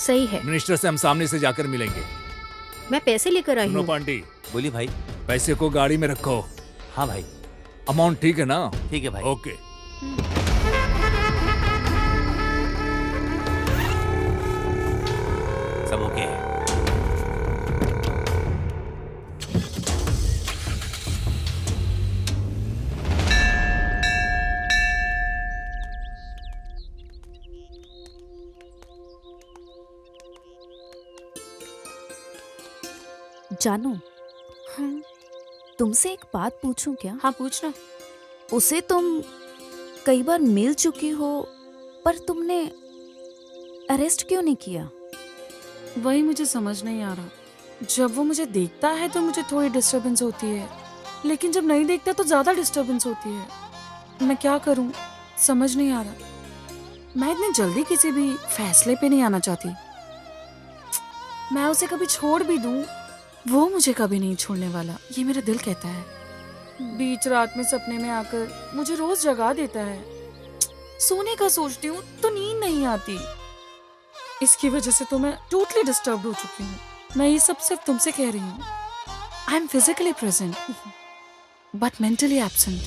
सही है। मिनिस्टर से हम सामने से जाकर मिलेंगे। मैं पैसे लेकर आई सुनो हूँ। पांटी, बोलिए भाई। पैसे को गाड़ी में रखो। हाँ भाई। अमाउंट ठीक है ना? ठीक है भाई। ओके। सब ओके है। जानू, तुमसे एक बात पूछूं क्या? हाँ पूछना। उसे तुम कई बार मिल चुकी हो, पर तुमने अरेस्ट क्यों नहीं किया? वही मुझे समझ नहीं आ रहा। जब वो मुझे देखता है तो मुझे थोड़ी डिस्टरबेंस होती है, लेकिन जब नहीं देखता तो ज्यादा डिस्टरबेंस होती है। मैं क्या करूं, समझ नहीं आ रहा। मैं इतनी जल्दी किसी भी फैसले पे नहीं आना चाहती। मैं उसे कभी छोड़ भी दूं, वो मुझे कभी नहीं छोड़ने वाला, ये मेरा दिल कहता है। बीच रात में सपने में आकर मुझे रोज जगा देता है। सोने का सोचती हूँ तो नींद नहीं आती। इसकी वजह से तो मैं टोटली डिस्टर्ब हो चुकी हूँ। मैं ये सब सिर्फ तुमसे कह रही हूँ। I am physically present but mentally absent.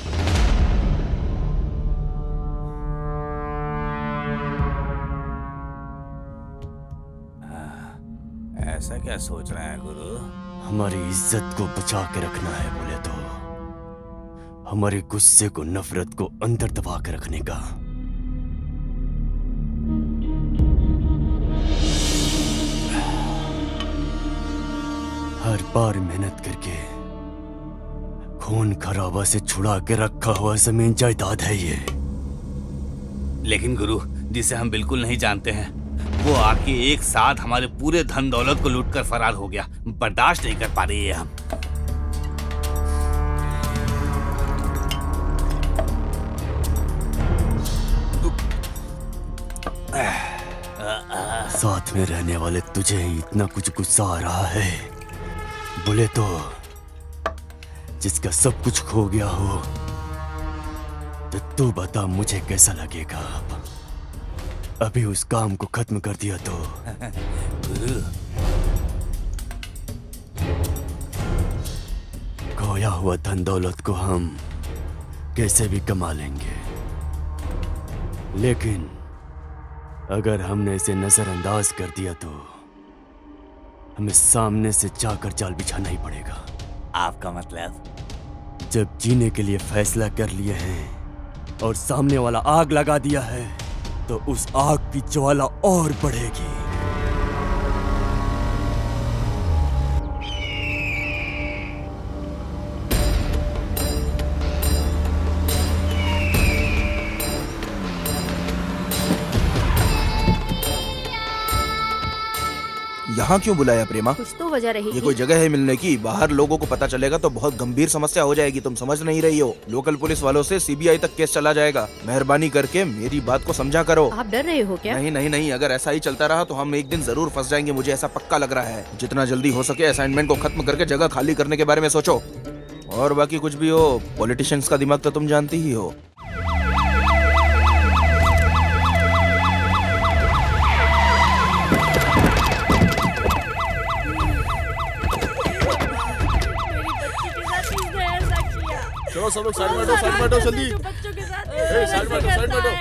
ऐसा क्या सोच रहा है गुरु? हमारी इज्जत को बचा के रखना है बोले तो हमारे गुस्से को, नफरत को अंदर दबा के रखने का। हर बार मेहनत करके खून खराबा से छुड़ा के रखा हुआ जमीन जायदाद है ये। लेकिन गुरु, जिसे हम बिल्कुल नहीं जानते हैं, वो आके एक साथ हमारे पूरे धन दौलत को लूट कर फरार हो गया। बर्दाश्त नहीं कर पा रही है हम। साथ में रहने वाले तुझे ही इतना कुछ गुस्सा आ रहा है बोले तो जिसका सब कुछ खो गया हो, तो तू बता मुझे कैसा लगेगा? अभी उस काम को खत्म कर दिया तो खोया हुआ धन दौलत को हम कैसे भी कमा लेंगे, लेकिन अगर हमने इसे नजरअंदाज कर दिया तो हमें सामने से जाकर जाल बिछाना ही पड़ेगा। आपका मतलब? जब जीने के लिए फैसला कर लिए हैं और सामने वाला आग लगा दिया है, तो उस आग की ज्वाला और बढ़ेगी। यहाँ क्यों बुलाया प्रेमा? कुछ तो वजह रही। ये कोई जगह है मिलने की? बाहर लोगों को पता चलेगा तो बहुत गंभीर समस्या हो जाएगी। तुम समझ नहीं रही हो। लोकल पुलिस वालों से सीबीआई तक केस चला जाएगा। मेहरबानी करके मेरी बात को समझा करो। आप डर रहे हो क्या? नहीं नहीं नहीं, अगर ऐसा ही चलता रहा तो हम एक दिन जरूर फंस जाएंगे। मुझे ऐसा पक्का लग रहा है। जितना जल्दी हो सके असाइनमेंट को खत्म करके जगह खाली करने के बारे में सोचो। और बाकी कुछ भी हो, पॉलिटिशियंस का दिमाग तो तुम जानती ही हो। चलो सब लोग साइड में हटो जल्दी। बच्चों के साथ साइड में हटो।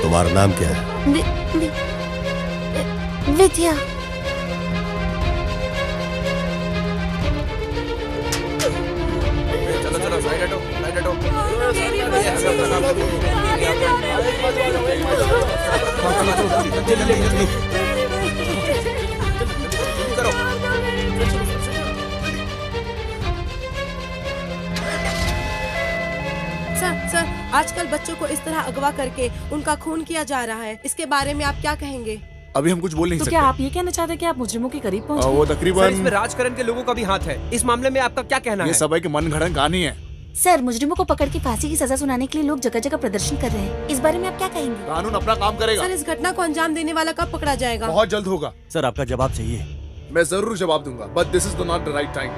तुम्हारा नाम क्या है? विद्या। चलो चलो साइड हटो, साइड हटो। सर, आजकल बच्चों को इस तरह अगवा करके उनका खून किया जा रहा है। इसके बारे में आप क्या कहेंगे? अभी हम कुछ बोल नहीं तो सकते। क्या आप ये कहना चाहते हैं कि आप मुजरिमों के करीब पहुंच वो सर, तकरीबन इसमें राजकरण के लोगों का भी हाथ है। इस मामले में आपका क्या कहना ये है? सब है कि मनगढ़ंत कहानी है। सर, मुजरिमों को पकड़ के फांसी की सजा सुनाने के लिए लोग जगह जगह प्रदर्शन कर रहे हैं। इस बारे में आप क्या कहेंगे? कानून अपना काम करेगा। सर, इस घटना को अंजाम देने वाला कब पकड़ा जाएगा? बहुत जल्द होगा। सर आपका जवाब चाहिए? मैं जरूर जवाब दूंगा, but this is not the right time.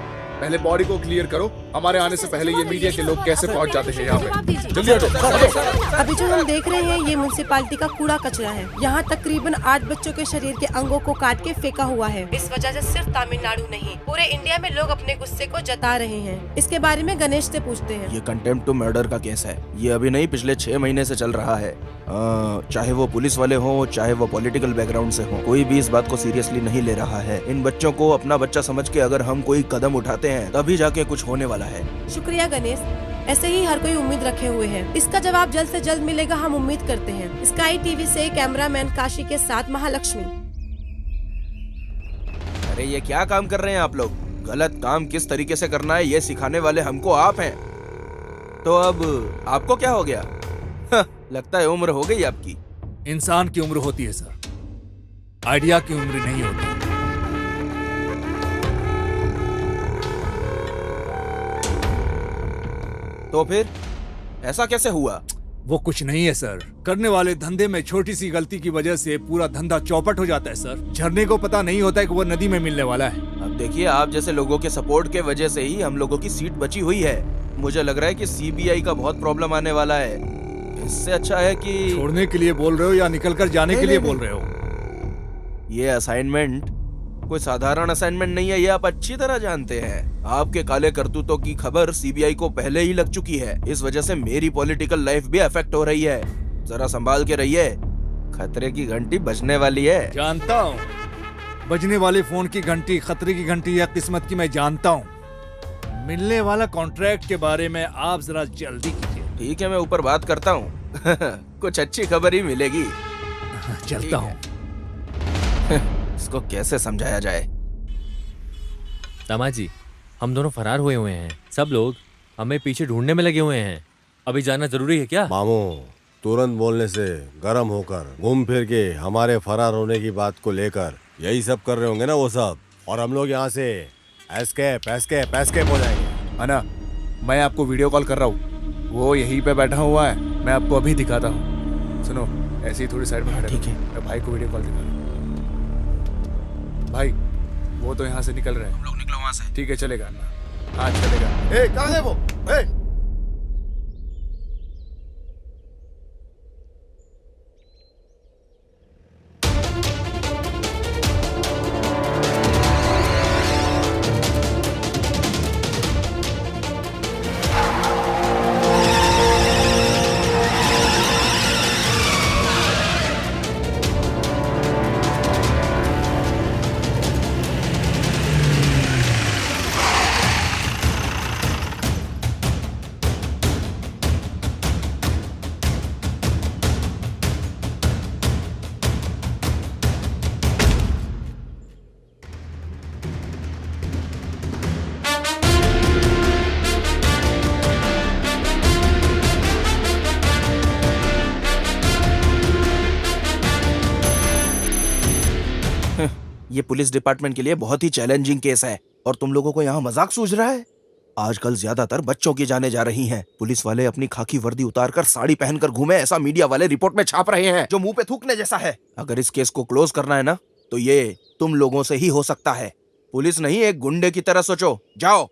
पहले बॉडी को क्लियर करो। हमारे आने से पहले ये मीडिया के लोग कैसे पहुंच जाते हैं यहाँ जवाब पे? दीजिए। जल्दी हटो। अभी जो हम देख रहे हैं ये म्युनिसिपालिटी का कूड़ा कचरा है। यहाँ तकरीबन 8 बच्चों के शरीर के अंगों को काट के फेंका हुआ है। इस वजह से सिर्फ तमिलनाडु नहीं पूरे इंडिया में लोग अपने गुस्से को जता रहे हैं। इसके बारे में गणेश से पूछते हैं। ये कंटेम्प्ट टू मर्डर का केस है। ये अभी नहीं, पिछले 6 महीने से चल रहा है। चाहे वो पुलिस वाले हों, चाहे वो पॉलिटिकल बैकग्राउंड से हों, कोई भी इस बात को सीरियसली नहीं ले रहा है। इन बच्चों को अपना बच्चा समझ के अगर हम कोई कदम उठाते हैं तभी जाके कुछ होने वाला है। शुक्रिया गणेश, ऐसे ही हर कोई उम्मीद रखे हुए है। इसका जवाब जल्द से जल्द मिलेगा, हम उम्मीद करते हैं। स्काई टीवी से कैमरामैन काशी के साथ महालक्ष्मी। अरे ये क्या काम कर रहे हैं आप लोग? गलत काम किस तरीके से करना है ये सिखाने वाले हमको आप हैं। तो अब आपको क्या हो गया? लगता है उम्र हो गई आपकी। इंसान की उम्र होती है सर, आइडिया की उम्र नहीं होती। तो फिर ऐसा कैसे हुआ? वो कुछ नहीं है सर, करने वाले धंधे में छोटी सी गलती की वजह से पूरा धंधा चौपट हो जाता है सर। झरने को पता नहीं होता है कि वो नदी में मिलने वाला है। अब देखिए, आप जैसे लोगों के सपोर्ट के वजह से ही हम लोगों की सीट बची हुई है। मुझे लग रहा है कि सीबीआई का बहुत प्रॉब्लम आने वाला है। इससे अच्छा है कि छोड़ने के लिए बोल रहे हो या निकल कर जाने के लिए बोल रहे हो? ये असाइनमेंट कोई साधारण असाइनमेंट नहीं है, ये आप अच्छी तरह जानते हैं। आपके काले करतूतों की खबर सीबीआई को पहले ही लग चुकी है। इस वजह से मेरी पॉलिटिकल लाइफ भी अफेक्ट हो रही है। जरा संभाल के रहिए, खतरे की घंटी बजने वाली है। जानता हूँ, बजने वाले फोन की घंटी खतरे की घंटी या किस्मत की मैं जानता हूँ। मिलने वाला कॉन्ट्रैक्ट के बारे में आप जरा जल्दी कीजिए। ठीक है, मैं ऊपर बात करता हूँ। कुछ अच्छी खबर ही मिलेगी। चलता हूँ। इसको कैसे समझाया जाए? दामाजी, हम दोनों फरार हुए हैं। सब लोग हमें पीछे ढूंढने में लगे हुए हैं। अभी जाना जरूरी है क्या? मामू, तुरंत बोलने से गर्म होकर घूम फिर के हमारे फरार होने की बात को लेकर यही सब कर रहे होंगे ना वो सब, और हम लोग यहाँ से एस्केप एस्केप एस्केप हो जाएंगे। अना, मैं आपको वीडियो कॉल कर रहा हूँ, वो यहीं पे बैठा हुआ है। मैं आपको अभी दिखाता हूँ। सुनो, ऐसी थोड़ी साइड में खड़े रहो। ठीक है। मैं भाई को वीडियो कॉल दिखा रहा हूँ। भाई, वो तो यहाँ से निकल रहे हैं। हम लोग निकलो वहाँ से। ठीक है, चलेगा। हाँ चलेगा। ए, कहाँ है वो? ए! ये पुलिस डिपार्टमेंट के लिए बहुत ही चैलेंजिंग केस है और तुम लोगों को यहाँ मजाक सूझ रहा है। आजकल ज्यादातर बच्चों की जाने जा रही हैं। पुलिस वाले अपनी खाकी वर्दी उतारकर साड़ी पहनकर घूमे, ऐसा मीडिया वाले रिपोर्ट में छाप रहे हैं, जो मुंह पे थूकने जैसा है। अगर इस केस को क्लोज करना है ना, तो ये तुम लोगों से ही हो सकता है। पुलिस नहीं, एक गुंडे की तरह सोचो। जाओ।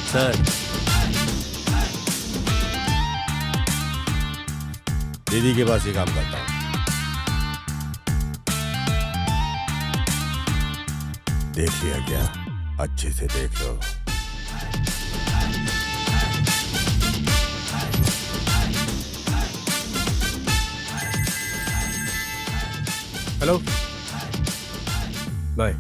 सर, दीदी के पास ही काम करता हूँ। देख लिया क्या? अच्छे से देख लो। Hello, bye.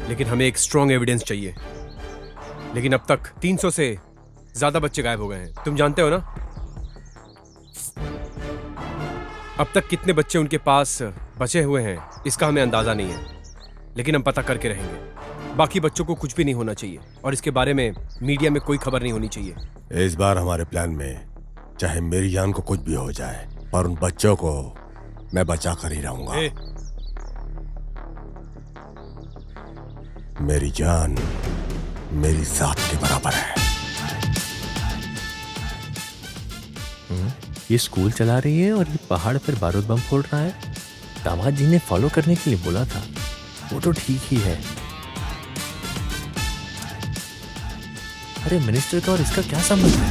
लेकिन हमें एक स्ट्रॉन्ग एविडेंस चाहिए। लेकिन अब तक 300 से ज्यादा बच्चे गायब हो गए हैं, तुम जानते हो ना? अब तक कितने बच्चे उनके पास बचे हुए हैं इसका हमें अंदाजा नहीं है, लेकिन हम पता करके रहेंगे। बाकी बच्चों को कुछ भी नहीं होना चाहिए और इसके बारे में मीडिया में कोई खबर नहीं होनी चाहिए। इस बार हमारे प्लान में चाहे मेरी जान को कुछ भी हो जाए, पर उन बच्चों को मैं बचा कर ही रहूंगा। मेरी जान मेरी जात के बराबर है। ये स्कूल चला रही है और ये पहाड़ पर बारूद बम फोड़ रहा है। दामाद जी ने फॉलो करने के लिए बोला था, वो तो ठीक ही है। अरे मिनिस्टर का और इसका क्या संबंध है?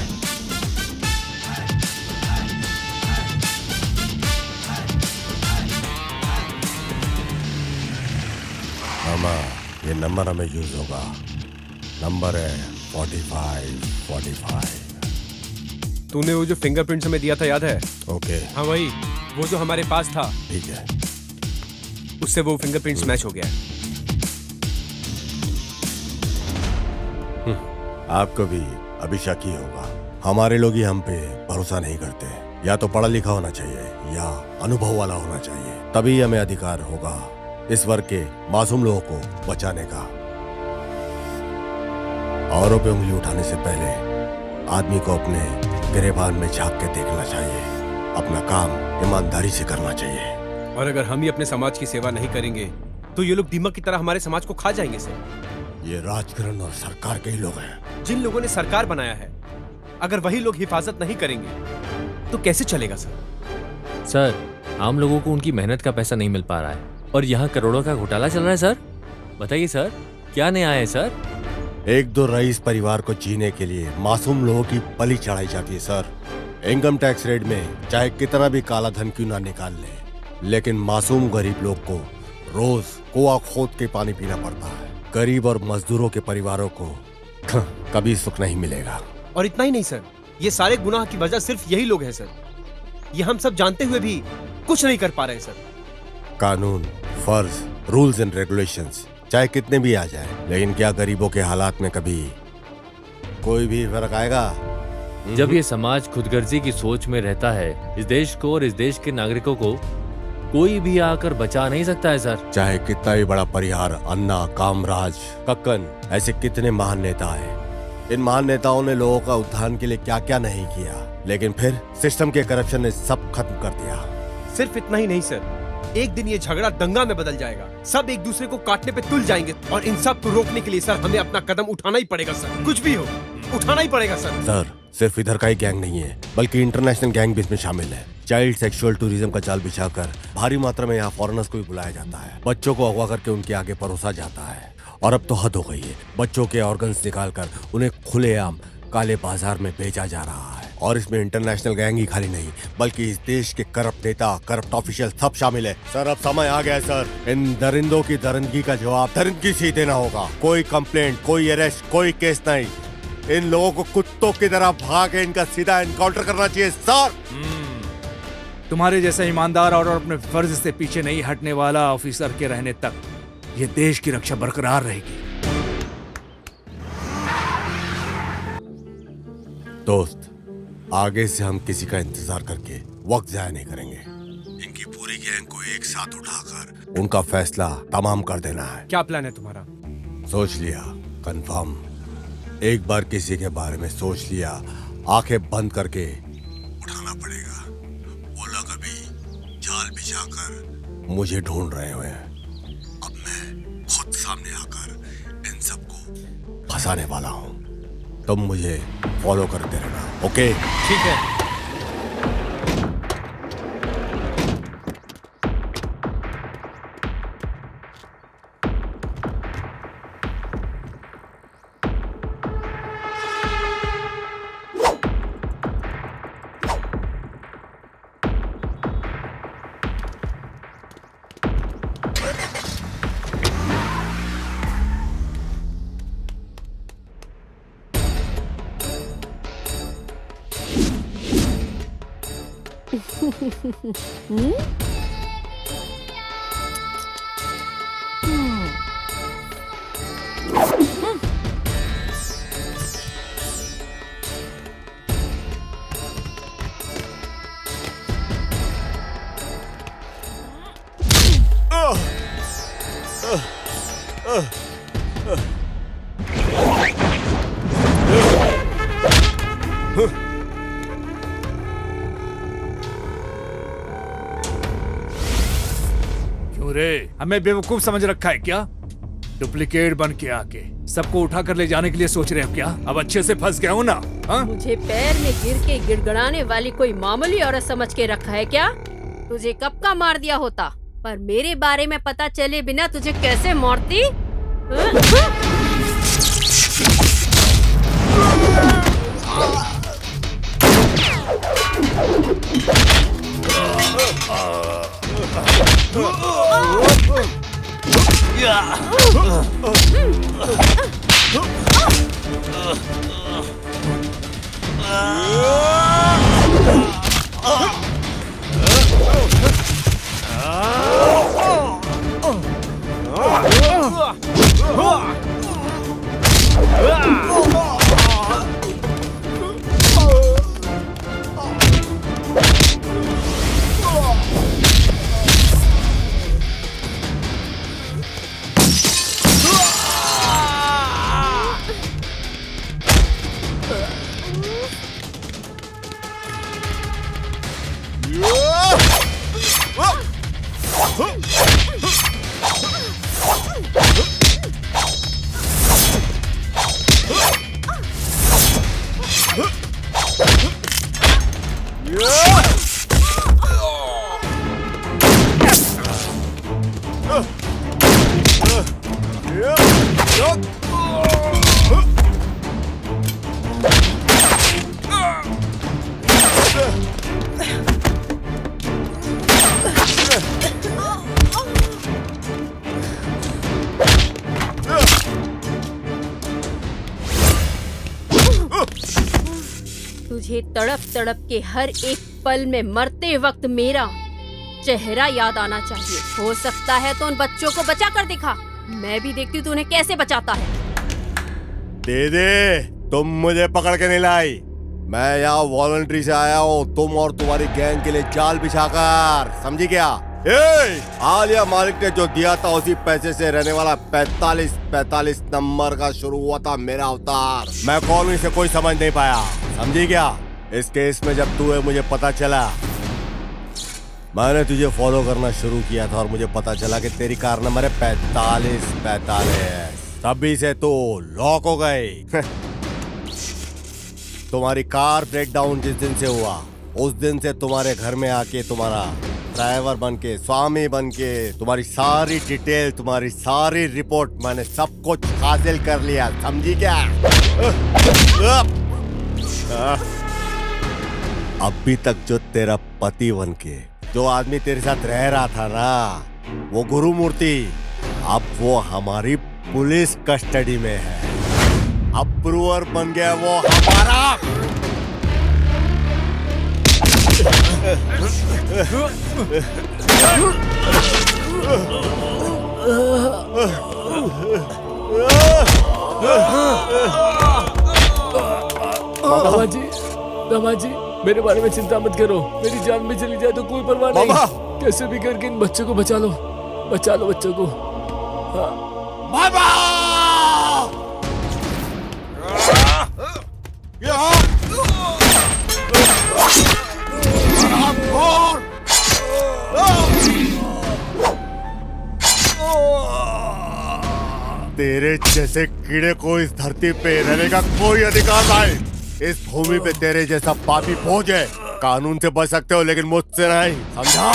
मामा, ये नंबर हमें यूज होगा। नंबर है 4545। तूने वो जो फिंगरप्रिंट्स हमें दिया था याद है? ओके। हाँ वही, वो जो हमारे पास था। ठीक है। उससे वो फिंगरप्रिंट्स मैच हो गया है। आपको भी अभी शक ही होगा। हमारे लोग ही हम पे भरोसा नहीं करते। या तो पढ़ा लिखा होना चाहिए या अनुभव वाला होना चाहिए, तभी हमें अधिकार होगा इस वर्ग के मासूम लोगों को बचाने का। औरों पे उंगली उठाने से पहले आदमी को अपने गिरेबान में झांक के देखना चाहिए। अपना काम ईमानदारी से करना चाहिए। और अगर हम ही अपने समाज की सेवा नहीं करेंगे तो ये लोग दीमक की तरह हमारे समाज को खा जाएंगे सर। ये राजकरण और सरकार के ही लोग हैं। जिन लोगों ने सरकार बनाया है, अगर वही लोग हिफाजत नहीं करेंगे तो कैसे चलेगा सर? सर, आम लोगों को उनकी मेहनत का पैसा नहीं मिल पा रहा है और यहाँ करोड़ों का घोटाला चल रहा है सर। बताइए सर, क्या न्याय है सर? एक दो रईस परिवार को जीने के लिए मासूम लोगों की बलि चढ़ाई जाती है सर। इनकम टैक्स रेट में चाहे कितना भी काला धन क्यों ना निकाल ले, लेकिन मासूम गरीब लोग को रोज कुआं खोद के पानी पीना पड़ता है। गरीब और मजदूरों के परिवारों को कभी सुख नहीं मिलेगा। और इतना ही नहीं सर, ये सारे गुनाह की वजह सिर्फ यही लोग हैं सर। ये हम सब जानते हुए भी कुछ नहीं कर पा रहे सर। कानून, फर्ज, रूल्स एंड रेगुलेशंस चाहे कितने भी आ जाए, लेकिन क्या गरीबों के हालात में कभी कोई भी फर्क आएगा? जब ये समाज खुदगर्जी की सोच में रहता है, इस देश को और इस देश के नागरिकों को कोई भी आकर बचा नहीं सकता है सर। चाहे कितना भी बड़ा परिहार, अन्ना, कामराज, कक्कन, ऐसे कितने महान नेता हैं। इन महान नेताओं ने लोगों का उत्थान के लिए क्या क्या नहीं किया, लेकिन फिर सिस्टम के करप्शन ने सब खत्म कर दिया। सिर्फ इतना ही नहीं सर, एक दिन ये झगड़ा दंगा में बदल जाएगा। सब एक दूसरे को काटने पे तुल जाएंगे और इन सब को रोकने के लिए सर हमें अपना कदम उठाना ही पड़ेगा सर। कुछ भी हो, उठाना ही पड़ेगा सर। सर, सिर्फ इधर का ही गैंग नहीं है, बल्कि इंटरनेशनल गैंग भी इसमें शामिल है। चाइल्ड सेक्सुअल टूरिज्म का जाल बिछाकर भारी मात्रा में यहाँ फॉरेनर्स को भी बुलाया जाता है। बच्चों को अगवा करके उनके आगे परोसा जाता है। और अब तो हद हो गई है, बच्चों के ऑर्गन्स निकालकर उन्हें खुलेआम काले बाजार में बेचा जा रहा है। और इसमें इंटरनेशनल गैंग ही खाली नहीं, बल्कि इस देश के करप्ट नेता, करप्ट ऑफिशियल सब शामिल है। सर, अब समय आ गया है सर। इन दरिंदों की दरिंदगी का जवाब दरिंदगी से ही देना होगा। कोई कंप्लेंट, कोई अरेस्ट, कोई केस नहीं। इन लोगों को कुत्तों की तरह भागे इनका सीधा एनकाउंटर करना चाहिए सर। तुम्हारे जैसा ईमानदार और अपने फर्ज से पीछे नहीं हटने वाला ऑफिसर के रहने तक ये देश की रक्षा बरकरार रहेगी। दोस्त, आगे से हम किसी का इंतजार करके वक्त जाया नहीं करेंगे। इनकी पूरी गैंग को एक साथ उठाकर उनका फैसला तमाम कर देना है। क्या प्लान है तुम्हारा? सोच लिया, कंफर्म। एक बार किसी के बारे में सोच लिया, आंखें बंद करके उठाना पड़ेगा। वो लोग अभी जाल बिछाकर मुझे ढूंढ रहे हुए हैं। अब मैं खुद सामने आकर इन सबको फंसाने वाला हूँ। तुम मुझे फॉलो करते रहना, ओके? ठीक है। क्यों रे, हमें बेवकूफ समझ रखा है क्या? डुप्लीकेट बन के आके सबको उठा कर ले जाने के लिए सोच रहे हो क्या? अब अच्छे से फंस गया हूँ ना? हा? मुझे पैर में गिर के गिड़गड़ाने वाली कोई मामूली औरत समझ के रखा है क्या? तुझे कब का मार दिया होता, पर मेरे बारे में पता चले बिना तुझे कैसे मारती? तुझे तड़प तड़प के हर एक पल में मरते वक्त मेरा चेहरा याद आना चाहिए। हो सकता है तो उन बच्चों को बचा कर दिखा, मैं भी देखती हूँ तू उन्हें कैसे बचाता है। दीदी, तुम मुझे पकड़ के नहीं लाई। मैं यहाँ वॉलंटरी से आया हूँ, तुम और तुम्हारी गैंग के लिए जाल बिछाकर, समझी क्या? आलिया मालिक ने जो दिया था उसी पैसे से रहने वाला 45 नंबर का शुरू हुआ था मेरा अवतार। मैं कौन हूँ इसे कोई समझ नहीं पाया, समझी क्या? इस केस में जब तू है मुझे पता चला, मैंने तुझे फॉलो करना शुरू किया था और मुझे पता चला कि तेरी कार नंबर है 45। तभी से तो लॉक हो गई। तुम्हारी कार ब्रेकडाउन जिस दिन से हुआ उस दिन से तुम्हारे घर में आके तुम्हारा ड्राइवर बन के, स्वामी बन के, तुम्हारी सारी डिटेल, तुम्हारी सारी रिपोर्ट मैंने सब कुछ हासिल कर लिया, समझी क्या? अभी तक जो तेरा पति बन के जो आदमी तेरे साथ रह रहा था ना, वो गुरुमूर्ति, अब वो हमारी पुलिस कस्टडी में है। अप्रूवर बन गया वो हमारा। दामा जी, मेरे बारे में चिंता मत करो, मेरी जान भी चली जाए तो कोई परवाह नहीं। कैसे भी करके इन बच्चों को बचा लो बच्चों को। तेरे जैसे कीड़े को इस धरती पे रहने का कोई अधिकार नहीं। इस भूमि पे तेरे जैसा पापी फौज है। कानून से बच सकते हो लेकिन मुझसे नहीं, समझा?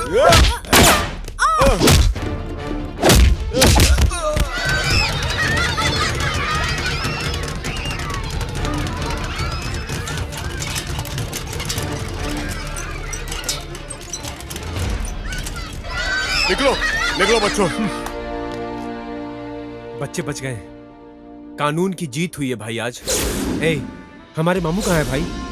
निकलो निकलो बच्चों। बच्चे बच गए। कानून की जीत हुई है भाई आज। ए, हमारे मामू कहाँ है भाई?